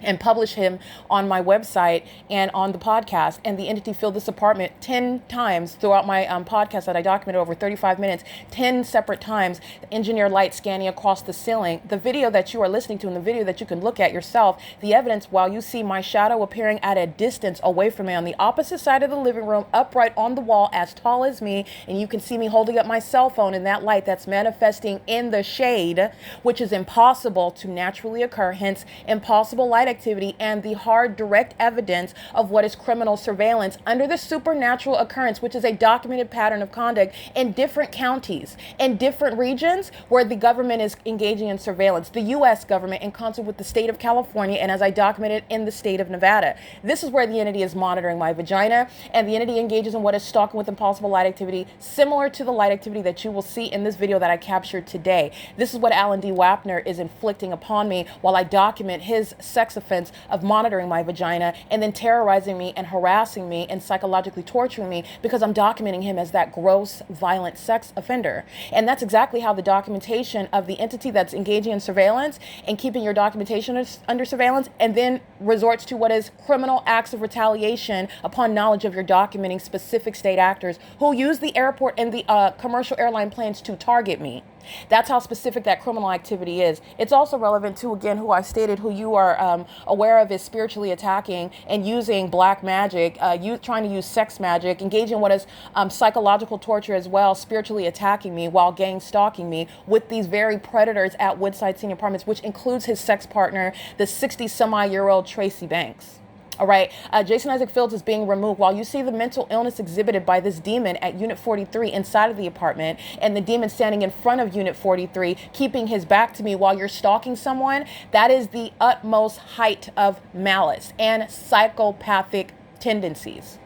and publish him on my website and on the podcast. And the entity filled this apartment 10 times throughout my podcast that I documented over 35 minutes, 10 separate times, the engineer light scanning across the ceiling. The video that you are listening to and the video that you can look at yourself, the evidence while you see my shadow appearing at a distance away from me on the opposite side of the living room, upright on the wall, as tall as me, and you can see me holding up my cell phone in that light that's manifesting in the shade, which is impossible to naturally occur, hence impossible light light activity and the hard, direct evidence of what is criminal surveillance under the supernatural occurrence, which is a documented pattern of conduct in different counties, in different regions where the government is engaging in surveillance. The U.S. government in concert with the state of California, and as I documented, in the state of Nevada. This is where the entity is monitoring my vagina, and the entity engages in what is stalking with impossible light activity, similar to the light activity that you will see in this video that I captured today. This is what Alan D. Wapner is inflicting upon me while I document his sex offense of monitoring my vagina and then terrorizing me and harassing me and psychologically torturing me because I'm documenting him as that gross, violent sex offender. And that's exactly how the documentation of the entity that's engaging in surveillance and keeping your documentation under surveillance and then resorts to what is criminal acts of retaliation upon knowledge of your documenting specific state actors who use the airport and the commercial airline planes to target me. That's how specific that criminal activity is. It's also relevant to, again, who I stated, who you are aware of is spiritually attacking and using black magic, trying to use sex magic, engaging in what is psychological torture as well, spiritually attacking me while gang stalking me with these very predators at Woodside Senior Apartments, which includes his sex partner, the 60-some-odd-year-old Tracy Banks. All right, Jason Isaac Fields is being removed. While you see the mental illness exhibited by this demon at Unit 43 inside of the apartment and the demon standing in front of Unit 43, keeping his back to me while you're stalking someone, that is the utmost height of malice and psychopathic tendencies.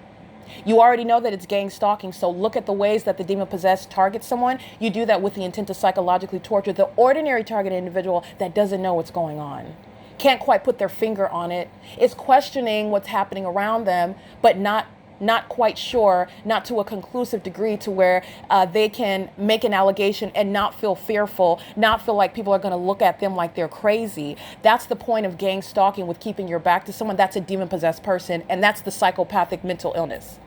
You already know that it's gang stalking, so look at the ways that the demon-possessed targets someone. You do that with the intent to psychologically torture the ordinary targeted individual that doesn't know what's going on. Can't quite put their finger on it. It's questioning what's happening around them, but not quite sure, not to a conclusive degree to where they can make an allegation and not feel fearful, not feel like people are going to look at them like they're crazy. That's the point of gang stalking with keeping your back to someone. That's a demon-possessed person, and that's the psychopathic mental illness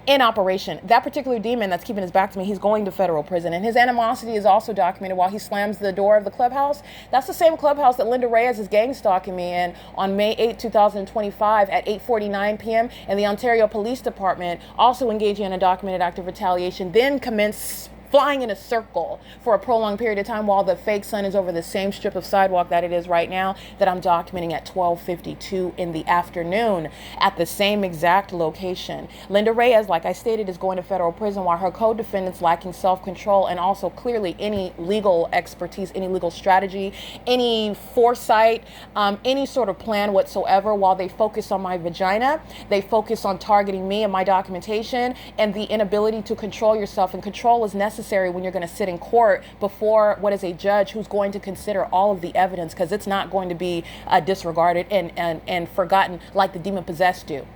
in operation. That particular demon that's keeping his back to me, he's going to federal prison, and his animosity is also documented while he slams the door of the clubhouse. That's the same clubhouse that Linda Reyes is gang stalking me in on May 8, 2025 at 8:49 p.m. and the Ontario Police Department also engaging in a documented act of retaliation, then commence flying in a circle for a prolonged period of time while the fake sun is over the same strip of sidewalk that it is right now that I'm documenting at 12:52 in the afternoon at the same exact location. Linda Reyes, like I stated, is going to federal prison while her co-defendants lacking self-control and also clearly any legal expertise, any legal strategy, any foresight, any sort of plan whatsoever. While they focus on my vagina, they focus on targeting me and my documentation and the inability to control yourself, and control is necessary when you're going to sit in court before what is a judge who's going to consider all of the evidence, because it's not going to be disregarded and forgotten like the demon-possessed do.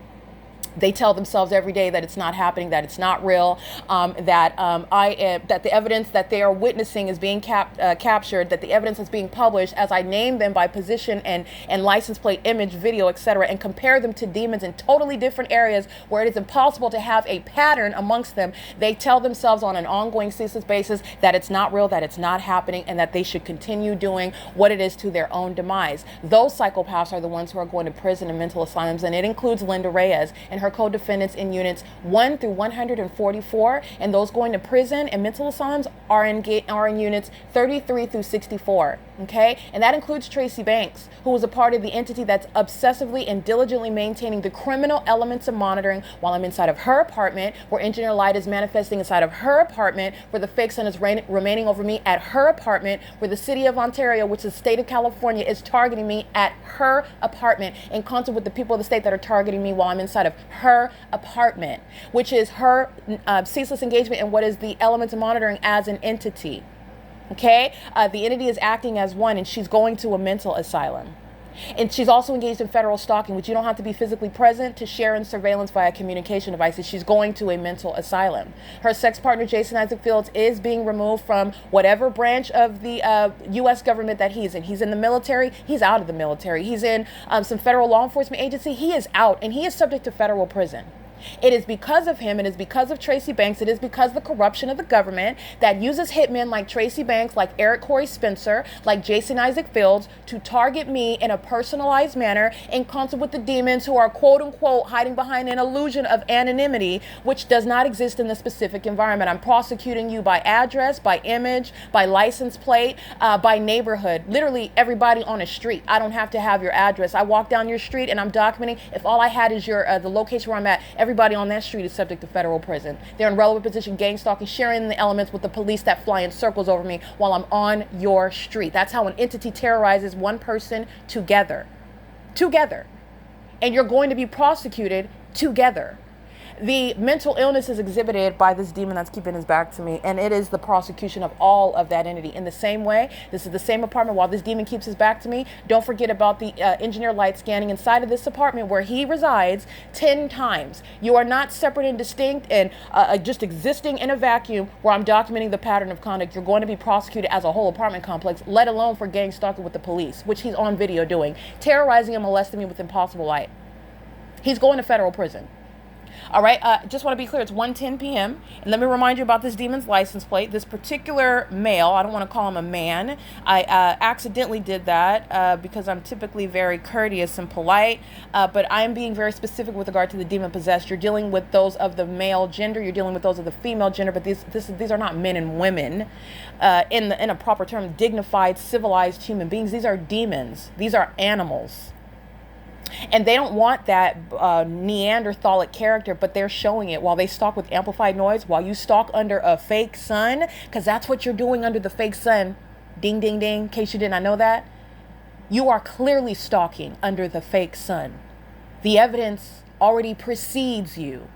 They tell themselves every day that it's not happening, that it's not real, that the evidence that they are witnessing is being captured, that the evidence is being published as I name them by position and license plate, image, video, etc., and compare them to demons in totally different areas where it is impossible to have a pattern amongst them. They tell themselves on an ongoing, ceaseless basis that it's not real, that it's not happening, and that they should continue doing what it is to their own demise. Those psychopaths are the ones who are going to prison and mental asylums, and it includes Linda Reyes and her co-defendants in units 1 through 144, and those going to prison and mental asylums are in units 33 through 64. Okay, and that includes Tracy Banks, who was a part of the entity that's obsessively and diligently maintaining the criminal elements of monitoring while I'm inside of her apartment, where engineer light is manifesting inside of her apartment, where the fake sun is remaining over me at her apartment, where the city of Ontario, which is the state of California, is targeting me at her apartment, in concert with the people of the state that are targeting me while I'm inside of her apartment, which is her ceaseless engagement in what is the elements of monitoring as an entity. Okay, the entity is acting as one, and she's going to a mental asylum. And she's also engaged in federal stalking, which you don't have to be physically present to share in surveillance via communication devices. She's going to a mental asylum. Her sex partner, Jason Isaac Fields, is being removed from whatever branch of the U.S. government that he's in. He's in the military. He's out of the military. He's in some federal law enforcement agency. He is out, and he is subject to federal prison. It is because of him, it is because of Tracy Banks, it is because of the corruption of the government that uses hitmen like Tracy Banks, like Eric Corey Spencer, like Jason Isaac Fields to target me in a personalized manner in concert with the demons who are quote unquote hiding behind an illusion of anonymity, which does not exist in the specific environment. I'm prosecuting you by address, by image, by license plate, by neighborhood, literally everybody on a street. I don't have to have your address. I walk down your street and I'm documenting. If all I had is your the location where I'm at, everybody on that street is subject to federal prison. They're in relevant position, gang stalking, sharing the elements with the police that fly in circles over me while I'm on your street. That's how an entity terrorizes one person together. Together. And you're going to be prosecuted together. The mental illness is exhibited by this demon that's keeping his back to me, and it is the prosecution of all of that entity. In the same way, this is the same apartment. While this demon keeps his back to me, don't forget about the engineer light scanning inside of this apartment where he resides 10 times. You are not separate and distinct and just existing in a vacuum where I'm documenting the pattern of conduct. You're going to be prosecuted as a whole apartment complex, let alone for gang stalking with the police, which he's on video doing, terrorizing and molesting me with impossible light. He's going to federal prison. All right, just want to be clear, it's 1:10 p.m. And let me remind you about this demon's license plate. This particular male, I don't want to call him a man. I accidentally did that because I'm typically very courteous and polite, but I am being very specific with regard to the demon possessed. You're dealing with those of the male gender, you're dealing with those of the female gender, but these are not men and women in a proper term, dignified, civilized human beings. These are demons. These are animals. And they don't want that Neanderthalic character, but they're showing it while they stalk with amplified noise, while you stalk under a fake sun, because that's what you're doing under the fake sun. Ding, ding, ding, in case you did not know that. You are clearly stalking under the fake sun. The evidence already precedes you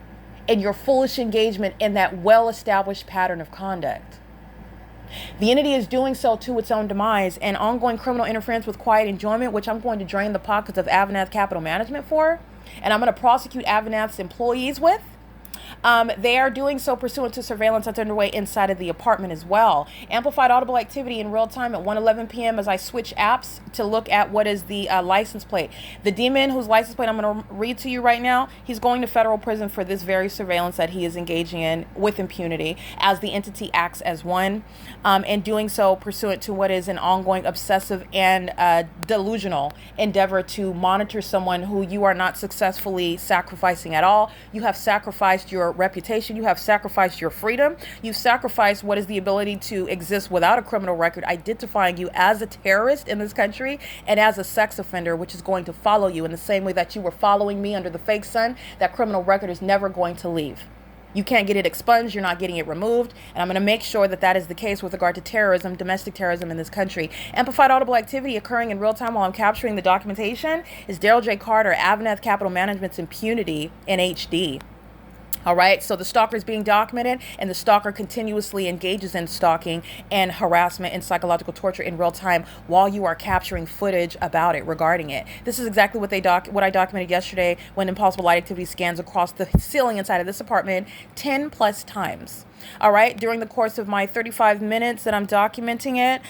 in your foolish engagement in that well-established pattern of conduct. The entity is doing so to its own demise and ongoing criminal interference with quiet enjoyment, which I'm going to drain the pockets of Avanath Capital Management for, and I'm going to prosecute Avanath's employees with. They are doing so pursuant to surveillance that's underway inside of the apartment as well. Amplified audible activity in real time at 1:11 p.m. as I switch apps to look at what is the license plate. The demon whose license plate I'm going to read to you right now, he's going to federal prison for this very surveillance that he is engaging in with impunity as the entity acts as one, and doing so pursuant to what is an ongoing obsessive and delusional endeavor to monitor someone who you are not successfully sacrificing at all. You have sacrificed your reputation, you have sacrificed your freedom, you've sacrificed what is the ability to exist without a criminal record, identifying you as a terrorist in this country and as a sex offender, which is going to follow you in the same way that you were following me under the fake sun. That criminal record is never going to leave. You can't get it expunged, you're not getting it removed, and I'm going to make sure that that is the case with regard to terrorism, domestic terrorism in this country. Amplified audible activity occurring in real time while I'm capturing the documentation is Daryl J. Carter, Avanath Capital Management's impunity in HD. All right, so the stalker is being documented, and the stalker continuously engages in stalking and harassment and psychological torture in real time while you are capturing footage about it, regarding it. This is exactly what I documented yesterday when impossible light activity scans across the ceiling inside of this apartment 10 plus times. All right, during the course of my 35 minutes that I'm documenting it,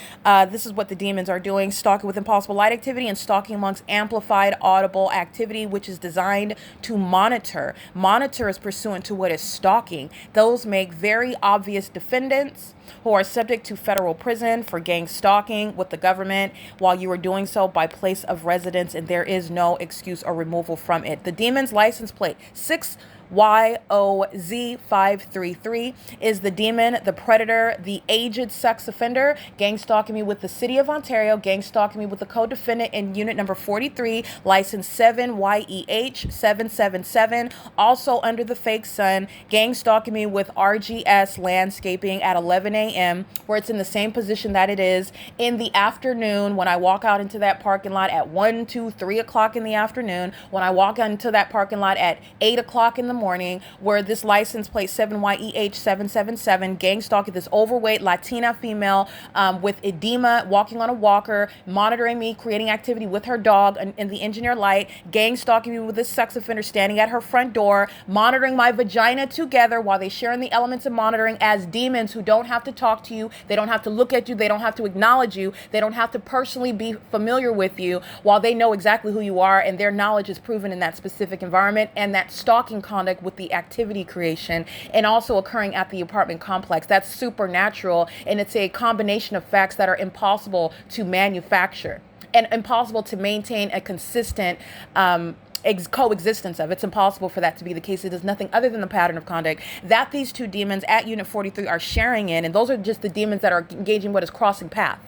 this is what the demons are doing: stalking with impossible light activity and stalking amongst amplified audible activity, which is designed to monitor. Monitor is pursuant to what is stalking. Those make very obvious defendants who are subject to federal prison for gang stalking with the government while you are doing so by place of residence, and there is no excuse or removal from it. The demon's license plate 6YOZ533 is the demon, the predator, the aged sex offender, gang stalking me with the City of Ontario, gang stalking me with the co-defendant in unit number 43, license 7YEH777, also under the fake sun, gang stalking me with RGS Landscaping at 11 a.m., where it's in the same position that it is in the afternoon when I walk out into that parking lot at 1, 2, 3 o'clock in the afternoon, when I walk out into that parking lot at 8 o'clock in the morning, where this license plate 7YEH777 gang stalking this overweight Latina female with edema, walking on a walker, monitoring me, creating activity with her dog in the engineer light, gang stalking me with this sex offender standing at her front door, monitoring my vagina together while they share in the elements of monitoring as demons who don't have to talk to you, they don't have to look at you, they don't have to acknowledge you, they don't have to personally be familiar with you, while they know exactly who you are and their knowledge is proven in that specific environment, and that stalking conduct conduct with the activity creation and also occurring at the apartment complex. That's supernatural, and it's a combination of facts that are impossible to manufacture and impossible to maintain a consistent coexistence of. It's impossible for that to be the case. It is nothing other than the pattern of conduct that these two demons at Unit 43 are sharing in, and those are just the demons that are engaging what is crossing path,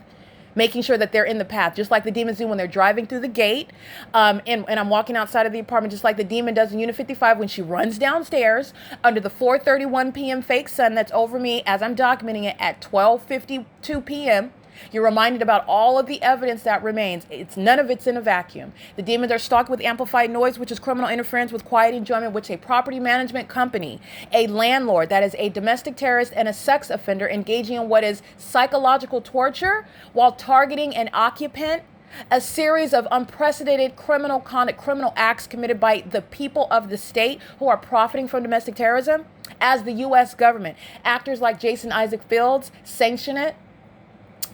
making sure that they're in the path, just like the demons do when they're driving through the gate. And I'm walking outside of the apartment, just like the demon does in Unit 55 when she runs downstairs under the 4:31 p.m. fake sun that's over me as I'm documenting it at 12:52 p.m. You're reminded about all of the evidence that remains. None of it's in a vacuum. The demons are stalked with amplified noise, which is criminal interference with quiet enjoyment, which a property management company, a landlord that is a domestic terrorist and a sex offender engaging in what is psychological torture while targeting an occupant. A series of unprecedented criminal conduct, criminal acts committed by the people of the state who are profiting from domestic terrorism as the U.S. government. Actors like Jason Isaac Fields sanction it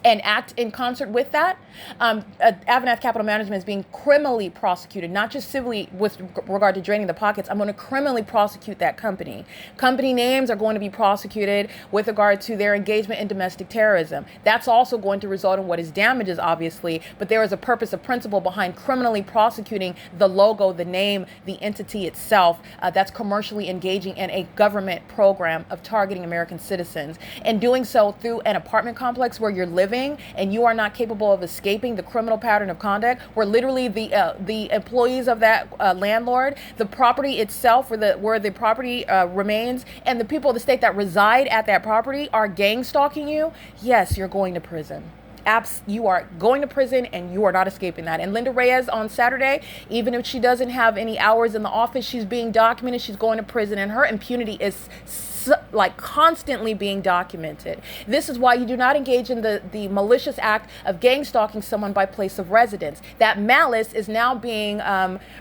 and act in concert with that. Avanath Capital Management is being criminally prosecuted, not just civilly with regard to draining the pockets. I'm going to criminally prosecute that company. Company names are going to be prosecuted with regard to their engagement in domestic terrorism. That's also going to result in what is damages, obviously, but there is a purpose, a principle behind criminally prosecuting the logo, the name, the entity itself that's commercially engaging in a government program of targeting American citizens, and doing so through an apartment complex where you're living and you are not capable of escaping the criminal pattern of conduct, where literally the employees of that landlord, the property itself, where the property remains, and the people of the state that reside at that property are gang stalking you. Yes, you're going to prison. You are going to prison, and you are not escaping that. And Linda Reyes on Saturday, even if she doesn't have any hours in the office, she's being documented. She's going to prison, and her impunity is like constantly being documented. This is why you do not engage in the malicious act of gang stalking someone by place of residence. That malice is now being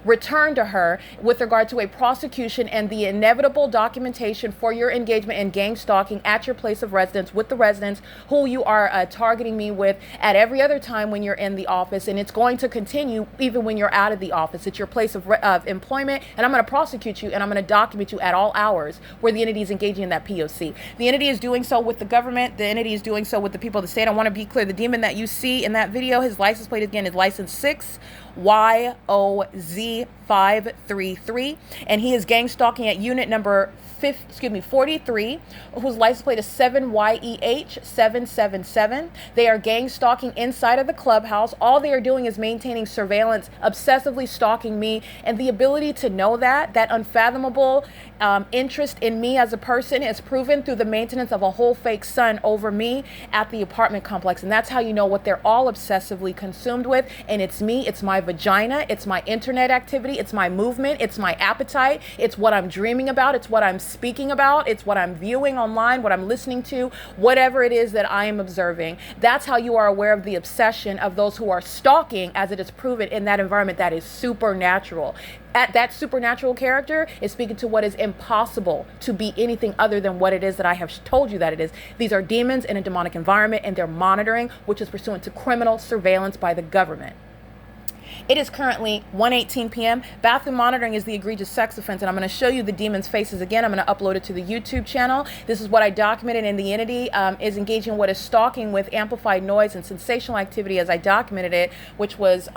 returned to her with regard to a prosecution and the inevitable documentation for your engagement in gang stalking at your place of residence with the residents who you are targeting me with at every other time when you're in the office. And it's going to continue even when you're out of the office. It's your place of employment, and I'm going to prosecute you, and I'm going to document you at all hours where the entity is engaging in that P.O.C. The entity is doing so with the government. The entity is doing so with the people of the state. I want to be clear. The demon that you see in that video, his license plate again is license 6YOZ533, and he is gang stalking at unit number 43, whose license plate is 7YEH777. They are gang stalking inside of the clubhouse. All they are doing is maintaining surveillance, obsessively stalking me, and the ability to know that unfathomable interest in me as a person is proven through the maintenance of a whole fake sun over me at the apartment complex. And that's how you know what they're all obsessively consumed with. And it's me, it's my vagina, it's my internet activity, it's my movement, it's my appetite, it's what I'm dreaming about, it's what I'm speaking about, it's what I'm viewing online, what I'm listening to, whatever it is that I am observing. That's how you are aware of the obsession of those who are stalking, as it is proven in that environment that is supernatural. That supernatural character is speaking to what is impossible to be anything other than what it is that I have told you that it is. These are demons in a demonic environment, and they're monitoring, which is pursuant to criminal surveillance by the government. It is currently 1:18 p.m. Bathroom monitoring is the egregious sex offense, and I'm going to show you the demon's faces again. I'm going to upload it to the YouTube channel. This is what I documented, and the entity is engaging what is stalking with amplified noise and sensational activity as I documented it, which was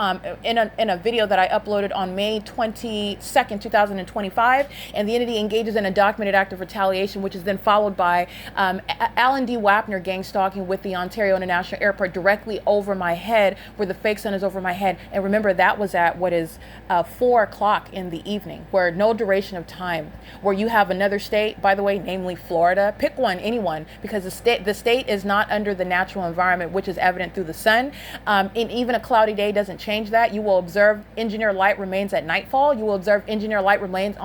in a video that I uploaded on May 22nd, 2025, and the entity engages in a documented act of retaliation, which is then followed by Alan D. Wapner gang stalking with the Ontario International Airport directly over my head, where the fake sun is over my head. And remember, that was at what is 4 o'clock in the evening, where no duration of time, where you have another state, by the way, namely Florida. Pick one, anyone, because the state is not under the natural environment, which is evident through the sun. And even a cloudy day doesn't change that. You will observe engineer light remains at nightfall. You will observe engineer light remains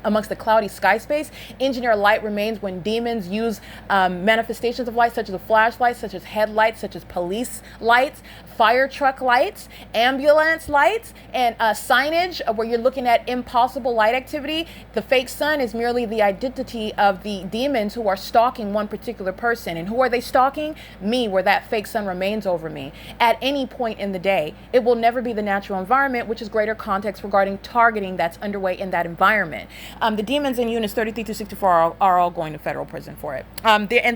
amongst the cloudy sky space. Engineer light remains when demons use manifestations of light, such as a flashlight, such as headlights, such as police lights, fire truck lights, ambulance ambulance lights and signage where you're looking at impossible light activity, the fake sun is merely the identity of the demons who are stalking one particular person. And who are they stalking? Me, where that fake sun remains over me at any point in the day. It will never be the natural environment, which is greater context regarding targeting that's underway in that environment. The demons in units 33 through 64 are all going to federal prison for it.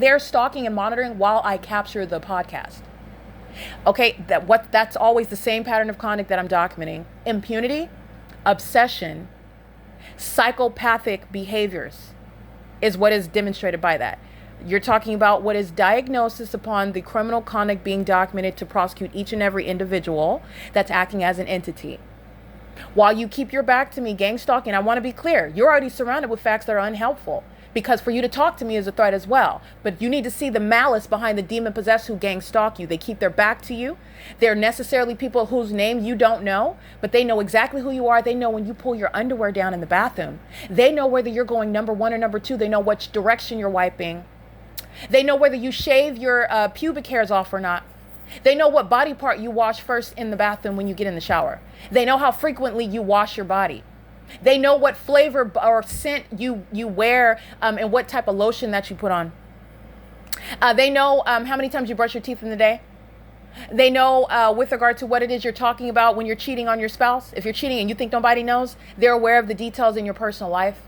They're stalking and monitoring while I capture the podcast. Okay, that's always the same pattern of conduct that I'm documenting. Impunity, obsession, psychopathic behaviors is what is demonstrated by that. You're talking about what is diagnosis upon the criminal conduct being documented to prosecute each and every individual that's acting as an entity. While you keep your back to me, gang stalking, I want to be clear. You're already surrounded with facts that are unhelpful, because for you to talk to me is a threat as well. But you need to see the malice behind the demon possessed who gang stalk you. They keep their back to you. They're necessarily people whose name you don't know, but they know exactly who you are. They know when you pull your underwear down in the bathroom. They know whether you're going number 1 or number 2. They know which direction you're wiping. They know whether you shave your pubic hairs off or not. They know what body part you wash first in the bathroom when you get in the shower. They know how frequently you wash your body. They know what flavor or scent you wear and what type of lotion that you put on. They know how many times you brush your teeth in the day. They know with regard to what it is you're talking about when you're cheating on your spouse. If you're cheating and you think nobody knows, they're aware of the details in your personal life.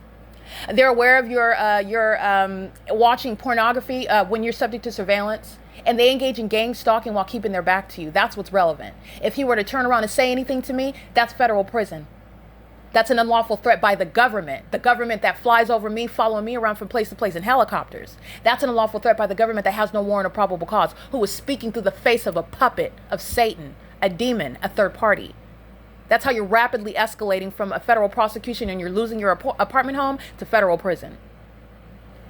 They're aware of your watching pornography when you're subject to surveillance. And they engage in gang stalking while keeping their back to you. That's what's relevant. If he were to turn around and say anything to me, that's federal prison. That's an unlawful threat by the government that flies over me, following me around from place to place in helicopters. That's an unlawful threat by the government that has no warrant or probable cause, who is speaking through the face of a puppet of Satan, a demon, a third party. That's how you're rapidly escalating from a federal prosecution and you're losing your apartment home to federal prison.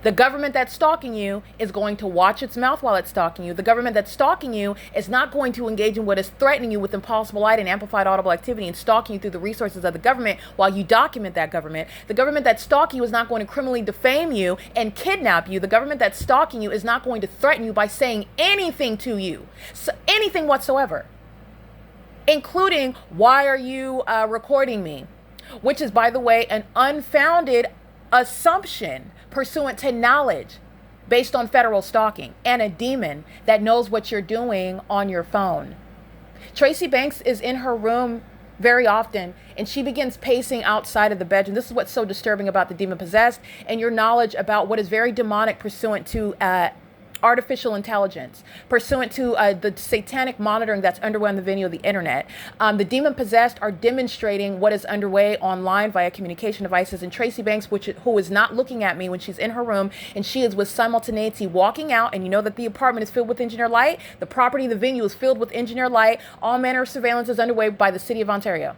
The government that's stalking you is going to watch its mouth while it's stalking you. The government that's stalking you is not going to engage in what is threatening you with impossible light and amplified audible activity and stalking you through the resources of the government while you document that government. The government that's stalking you is not going to criminally defame you and kidnap you. The government that's stalking you is not going to threaten you by saying anything to you, anything whatsoever, including, why are you recording me? Which is, by the way, an unfounded assumption pursuant to knowledge based on federal stalking and a demon that knows what you're doing on your phone. Tracy Banks is in her room very often and she begins pacing outside of the bedroom. This is what's so disturbing about the demon possessed and your knowledge about what is very demonic pursuant to artificial intelligence, pursuant to the satanic monitoring that's underway on the venue of the internet. The demon possessed are demonstrating what is underway online via communication devices. And Tracy Banks, who is not looking at me when she's in her room, and she is with simultaneity walking out, and you know that the apartment is filled with engineer light. The property, the venue is filled with engineer light. All manner of surveillance is underway by the city of Ontario.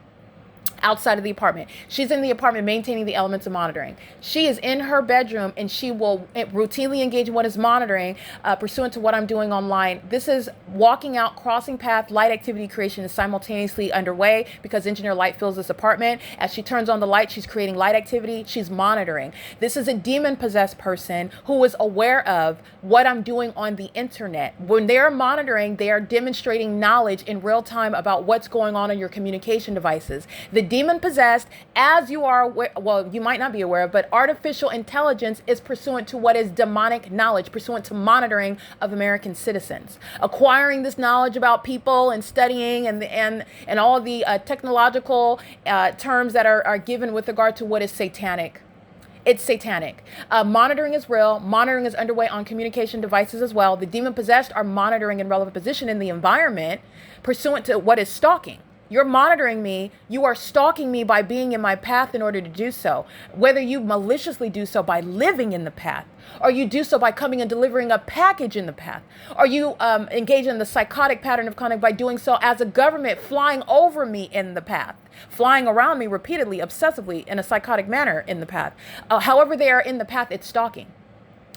Outside of the apartment. She's in the apartment maintaining the elements of monitoring. She is in her bedroom and she will routinely engage in what is monitoring pursuant to what I'm doing online. This is walking out, crossing path, light activity creation is simultaneously underway because engineer light fills this apartment. As she turns on the light, she's creating light activity. She's monitoring. This is a demon possessed person who is aware of what I'm doing on the internet. When they're monitoring, they are demonstrating knowledge in real time about what's going on your communication devices. The demon possessed, as you are aware, well, you might not be aware of, but artificial intelligence is pursuant to what is demonic knowledge, pursuant to monitoring of American citizens. Acquiring this knowledge about people and studying and all of the technological terms that are given with regard to what is satanic. It's satanic. Monitoring is real. Monitoring is underway on communication devices as well. The demon possessed are monitoring in relevant position in the environment pursuant to what is stalking. You're monitoring me. You are stalking me by being in my path in order to do so. Whether you maliciously do so by living in the path, or you do so by coming and delivering a package in the path, or you engage in the psychotic pattern of conduct by doing so as a government flying over me in the path, flying around me repeatedly, obsessively, in a psychotic manner in the path. However they are in the path, it's stalking.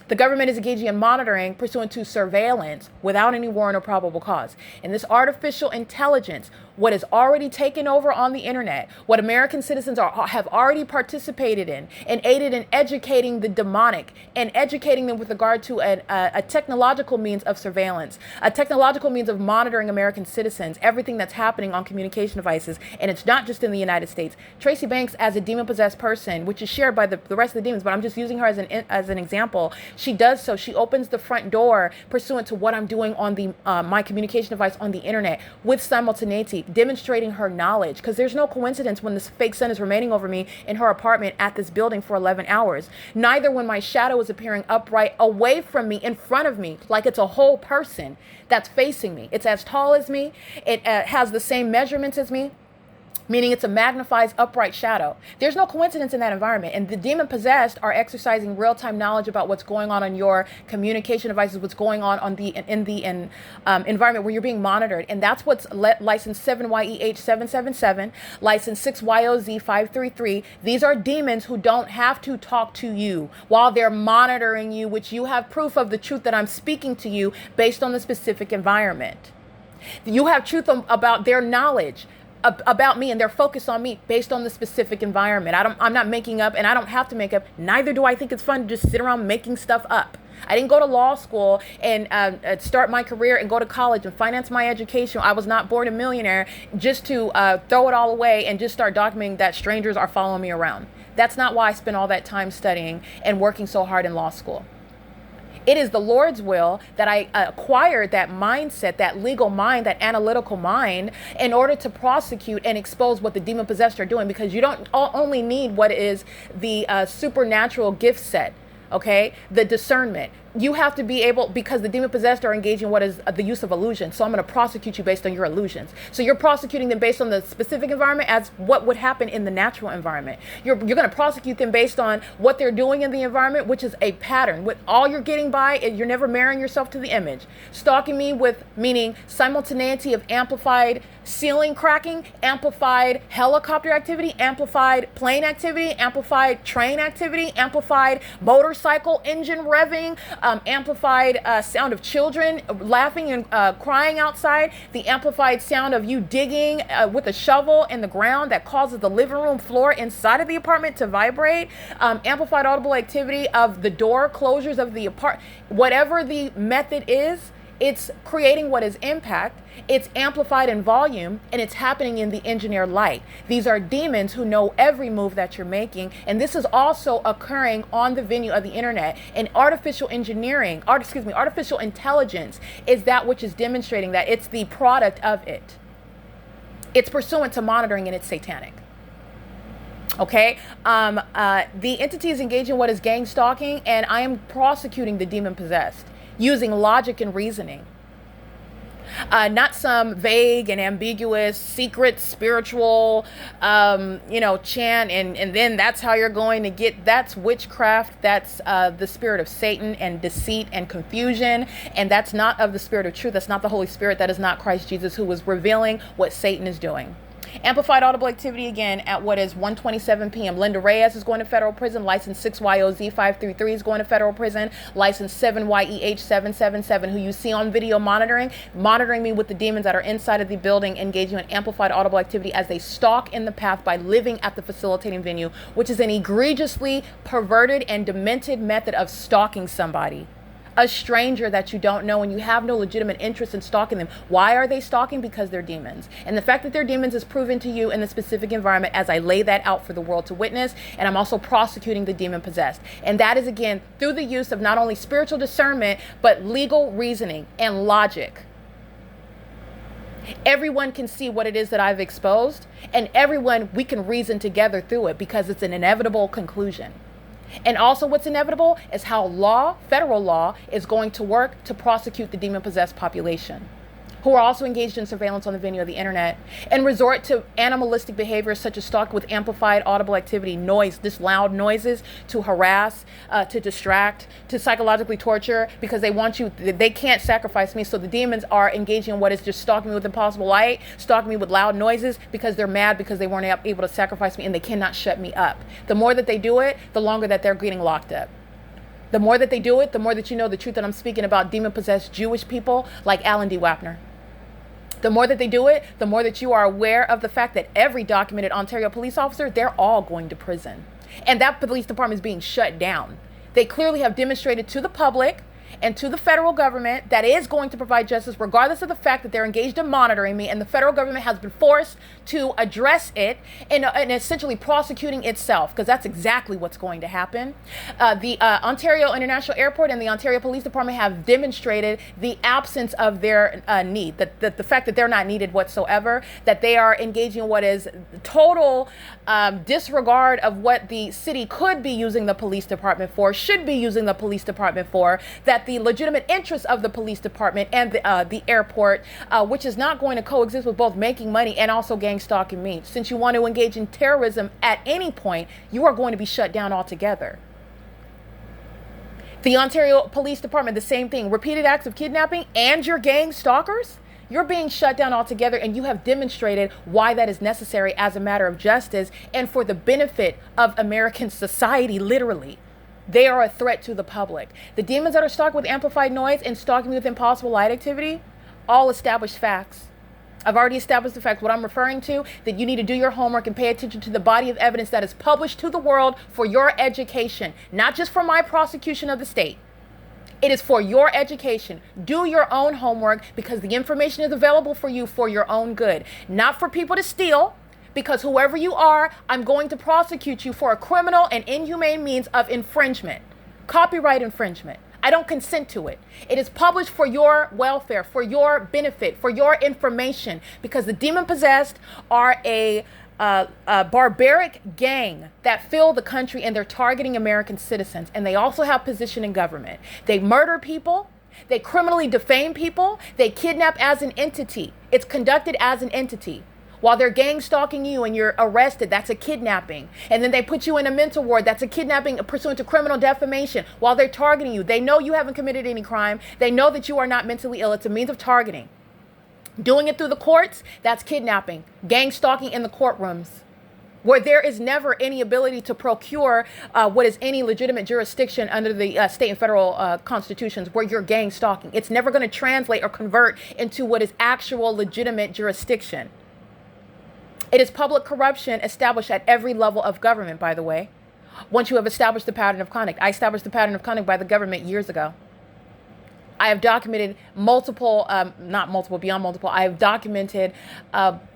The government is engaging in monitoring pursuant to surveillance without any warrant or probable cause. And this artificial intelligence what is already taken over on the internet, what American citizens have already participated in and aided in educating the demonic and educating them with regard to a technological means of surveillance, a technological means of monitoring American citizens, everything that's happening on communication devices. And it's not just in the United States. Tracy Banks, as a demon-possessed person, which is shared by the rest of the demons, but I'm just using her as an example, she does so. She opens the front door pursuant to what I'm doing on the my communication device on the internet with simultaneity, demonstrating her knowledge, because there's no coincidence when this fake sun is remaining over me in her apartment at this building for 11 hours. Neither when my shadow is appearing upright away from me, in front of me, like it's a whole person that's facing me. It's as tall as me. It has the same measurements as me, meaning it's a magnified upright shadow. There's no coincidence in that environment. And the demon possessed are exercising real-time knowledge about what's going on your communication devices, what's going on in the environment where you're being monitored. And that's what's license 7YEH777, license 6YOZ533. These are demons who don't have to talk to you while they're monitoring you, which you have proof of the truth that I'm speaking to you based on the specific environment. You have truth about their knowledge about me and their focus on me based on the specific environment. I'm not making up, and I don't have to make up. Neither do I think it's fun to just sit around making stuff up. I didn't go to law school and start my career and go to college and finance my education. I was not born a millionaire just to throw it all away and just start documenting that strangers are following me around. That's not why I spent all that time studying and working so hard in law school. It is the Lord's will that I acquired that mindset, that legal mind, that analytical mind, in order to prosecute and expose what the demon possessed are doing, because you don't only need what is the supernatural gift set, okay? The discernment. You have to be able, because the demon possessed are engaging what is the use of illusion. So I'm going to prosecute you based on your illusions. So you're prosecuting them based on the specific environment as what would happen in the natural environment. You're going to prosecute them based on what they're doing in the environment, which is a pattern. With all you're getting by, you're never marrying yourself to the image. Stalking me with, meaning simultaneity of amplified ceiling cracking, amplified helicopter activity, amplified plane activity, amplified train activity, amplified motorcycle engine revving, amplified sound of children laughing and crying outside, the amplified sound of you digging with a shovel in the ground that causes the living room floor inside of the apartment to vibrate, amplified audible activity of the door closures of the apartment. Whatever the method is, it's creating what is impact. It's amplified in volume, and it's happening in the engineered light. These are demons who know every move that you're making, and this is also occurring on the venue of the internet. And artificial engineering, artificial intelligence is that which is demonstrating that it's the product of it. It's pursuant to monitoring, and it's satanic. Okay, the entity is engaging what is gang stalking, and I am prosecuting the demon possessed using logic and reasoning. Not some vague and ambiguous, secret, spiritual, chant, and then that's how you're going to get, that's witchcraft, that's the spirit of Satan and deceit and confusion, and that's not of the spirit of truth, that's not the Holy Spirit, that is not Christ Jesus, who is revealing what Satan is doing. Amplified audible activity again at what is 1:27 p.m. Linda Reyes is going to federal prison. License 6YOZ533 is going to federal prison. License 7YEH777, who you see on video monitoring me with the demons that are inside of the building, engaging in amplified audible activity as they stalk in the path by living at the facilitating venue, which is an egregiously perverted and demented method of stalking somebody. A stranger that you don't know, and you have no legitimate interest in stalking them. Why are they stalking? Because they're demons. And the fact that they're demons is proven to you in the specific environment as I lay that out for the world to witness. And I'm also prosecuting the demon possessed. And that is, again, through the use of not only spiritual discernment, but legal reasoning and logic. Everyone can see what it is that I've exposed, and everyone, we can reason together through it, because it's an inevitable conclusion. And also what's inevitable is how law, federal law, is going to work to prosecute the demon-possessed population, who are also engaged in surveillance on the venue of the internet, and resort to animalistic behaviors such as stalking with amplified audible activity, noise, this loud noises, to harass, to distract, to psychologically torture, because they can't sacrifice me. So the demons are engaging in what is just stalking me with impossible light, stalking me with loud noises, because they're mad because they weren't able to sacrifice me, and they cannot shut me up. The more that they do it, the longer that they're getting locked up. The more that they do it, the more that you know the truth that I'm speaking about demon-possessed Jewish people like Alan D. Wapner. The more that they do it, the more that you are aware of the fact that every documented Ontario police officer, they're all going to prison. And that police department is being shut down. They clearly have demonstrated to the public and to the federal government that is going to provide justice, regardless of the fact that they're engaged in monitoring me, and the federal government has been forced to address it and essentially prosecuting itself, because that's exactly what's going to happen. The Ontario International Airport and the Ontario Police Department have demonstrated the absence of their need, that the fact that they're not needed whatsoever, that they are engaging in what is total disregard of what the city could be using the police department for, should be using the police department for, that the legitimate interests of the police department and the airport, which is not going to coexist with both making money and also gang stalking me. Since you want to engage in terrorism at any point, you are going to be shut down altogether. The Ontario Police Department, the same thing. Repeated acts of kidnapping and your gang stalkers, you're being shut down altogether, and you have demonstrated why that is necessary as a matter of justice and for the benefit of American society, literally. They are a threat to the public. The demons that are stalking with amplified noise and stalking with impossible light activity, all established facts. I've already established the facts. What I'm referring to, that you need to do your homework and pay attention to the body of evidence that is published to the world for your education, not just for my prosecution of the state. It is for your education. Do your own homework, because the information is available for you for your own good, not for people to steal. Because whoever you are, I'm going to prosecute you for a criminal and inhumane means of infringement, copyright infringement. I don't consent to it. It is published for your welfare, for your benefit, for your information, because the demon-possessed are a barbaric gang that fill the country, and they're targeting American citizens. And they also have position in government. They murder people. They criminally defame people. They kidnap as an entity. It's conducted as an entity. While they're gang stalking you and you're arrested, that's a kidnapping. And then they put you in a mental ward, that's a kidnapping pursuant to criminal defamation. While they're targeting you, they know you haven't committed any crime. They know that you are not mentally ill. It's a means of targeting. Doing it through the courts, that's kidnapping. Gang stalking in the courtrooms, where there is never any ability to procure what is any legitimate jurisdiction under the state and federal constitutions, where you're gang stalking. It's never going to translate or convert into what is actual legitimate jurisdiction. It is public corruption established at every level of government, by the way. Once you have established the pattern of conduct. I established the pattern of conduct by the government years ago. I have documented multiple, not multiple, beyond multiple. I have documented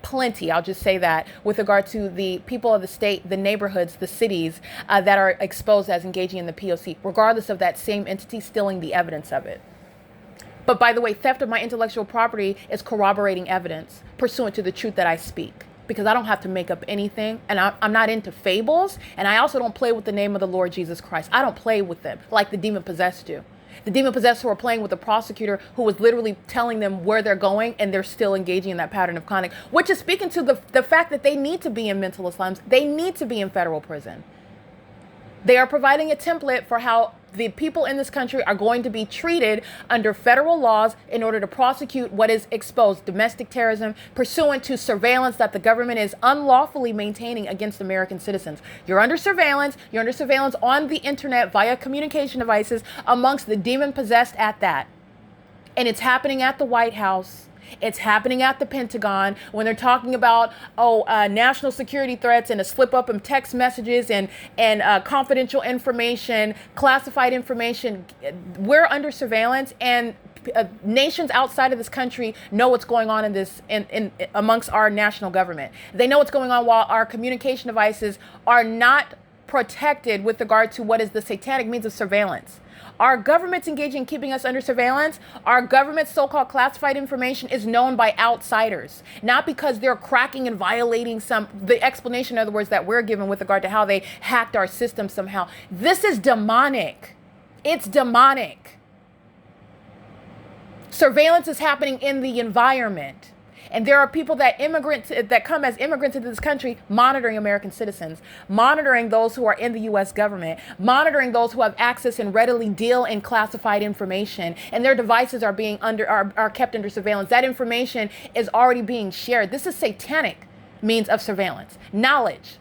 plenty, I'll just say that, with regard to the people of the state, the neighborhoods, the cities that are exposed as engaging in the P.O.C., regardless of that same entity stealing the evidence of it. But by the way, theft of my intellectual property is corroborating evidence pursuant to the truth that I speak. Because I don't have to make up anything, and I'm not into fables, and I also don't play with the name of the Lord Jesus Christ. I don't play with them like the demon-possessed do. The demon-possessed who are playing with the prosecutor who was literally telling them where they're going, and they're still engaging in that pattern of conduct, which is speaking to the fact that they need to be in mental asylums. They need to be in federal prison. They are providing a template for how the people in this country are going to be treated under federal laws in order to prosecute what is exposed, domestic terrorism, pursuant to surveillance that the government is unlawfully maintaining against American citizens. You're under surveillance. You're under surveillance on the internet via communication devices amongst the demon-possessed at that. And it's happening at the White House. It's happening at the Pentagon when they're talking about, national security threats and a slip up in text messages and confidential information, classified information. We're under surveillance, and nations outside of this country know what's going on in this in amongst our national government. They know what's going on while our communication devices are not protected with regard to what is the satanic means of surveillance. Our government's engaging in keeping us under surveillance. Our government's so-called classified information is known by outsiders, not because they're cracking and violating the explanation, in other words, that we're given with regard to how they hacked our system somehow. This is demonic. It's demonic. Surveillance is happening in the environment. And there are people that come as immigrants into this country, monitoring American citizens, monitoring those who are in the U.S. government, monitoring those who have access and readily deal in classified information, and their devices are kept under surveillance. That information is already being shared. This is satanic means of surveillance. Knowledge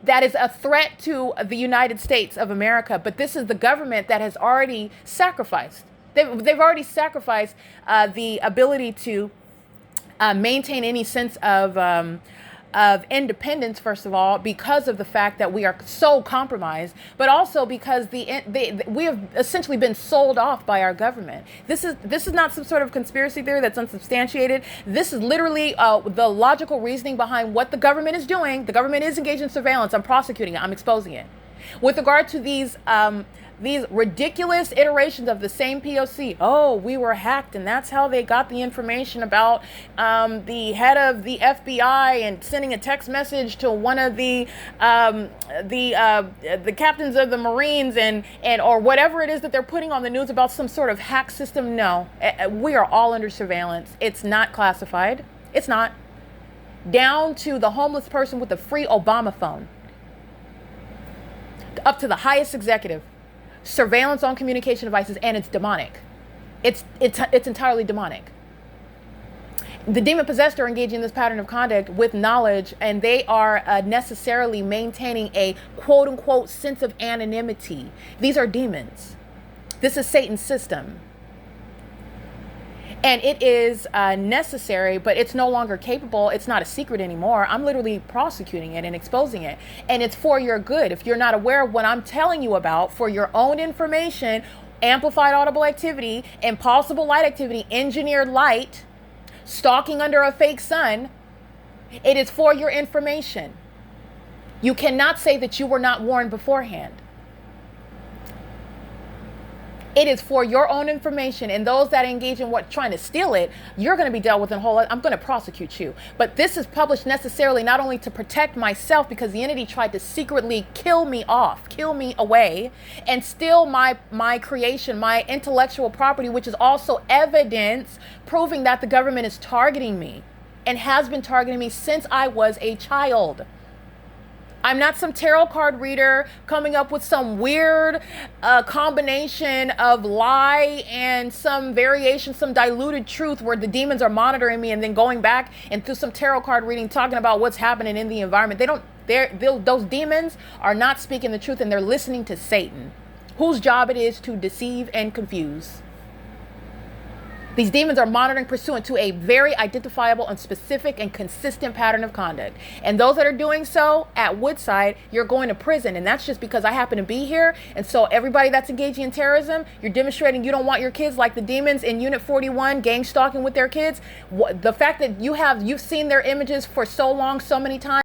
that is a threat to the United States of America, but this is the government that has already sacrificed. They've already sacrificed the ability to maintain any sense of independence, first of all, because of the fact that we are so compromised, but also because we have essentially been sold off by our government. This is not some sort of conspiracy theory that's unsubstantiated. This is literally the logical reasoning behind what the government is doing. The government is engaged in surveillance. I'm prosecuting it. I'm exposing it. With regard to these ridiculous iterations of the same P.O.C. Oh, we were hacked, and that's how they got the information about the head of the FBI and sending a text message to one of the captains of the Marines and or whatever it is that they're putting on the news about some sort of hack system. No, we are all under surveillance. It's not classified. It's not. Down to the homeless person with the free Obama phone, up to the highest executive. Surveillance on communication devices, and it's demonic. It's entirely demonic. The demon possessed are engaging in this pattern of conduct with knowledge, and they are necessarily maintaining a quote unquote sense of anonymity. These are demons. This is Satan's system. And it is necessary, but it's no longer capable. It's not a secret anymore. I'm literally prosecuting it and exposing it. And it's for your good. If you're not aware of what I'm telling you about, for your own information, amplified audible activity, impossible light activity, engineered light, stalking under a fake sun, it is for your information. You cannot say that you were not warned beforehand. It is for your own information, and those that engage in trying to steal it, you're going to be dealt with in a whole lot. I'm going to prosecute you. But this is published necessarily not only to protect myself, because the entity tried to secretly kill me off, kill me away, and steal my creation, my intellectual property, which is also evidence proving that the government is targeting me and has been targeting me since I was a child. I'm not some tarot card reader coming up with some weird combination of lie and some variation, some diluted truth where the demons are monitoring me and then going back and through some tarot card reading talking about what's happening in the environment. Those demons are not speaking the truth, and they're listening to Satan, whose job it is to deceive and confuse. These demons are monitoring pursuant to a very identifiable and specific and consistent pattern of conduct. And those that are doing so at Woodside, you're going to prison. And that's just because I happen to be here. And so everybody that's engaging in terrorism, you're demonstrating you don't want your kids like the demons in Unit 41 gang stalking with their kids. The fact that you've seen their images for so long, so many times.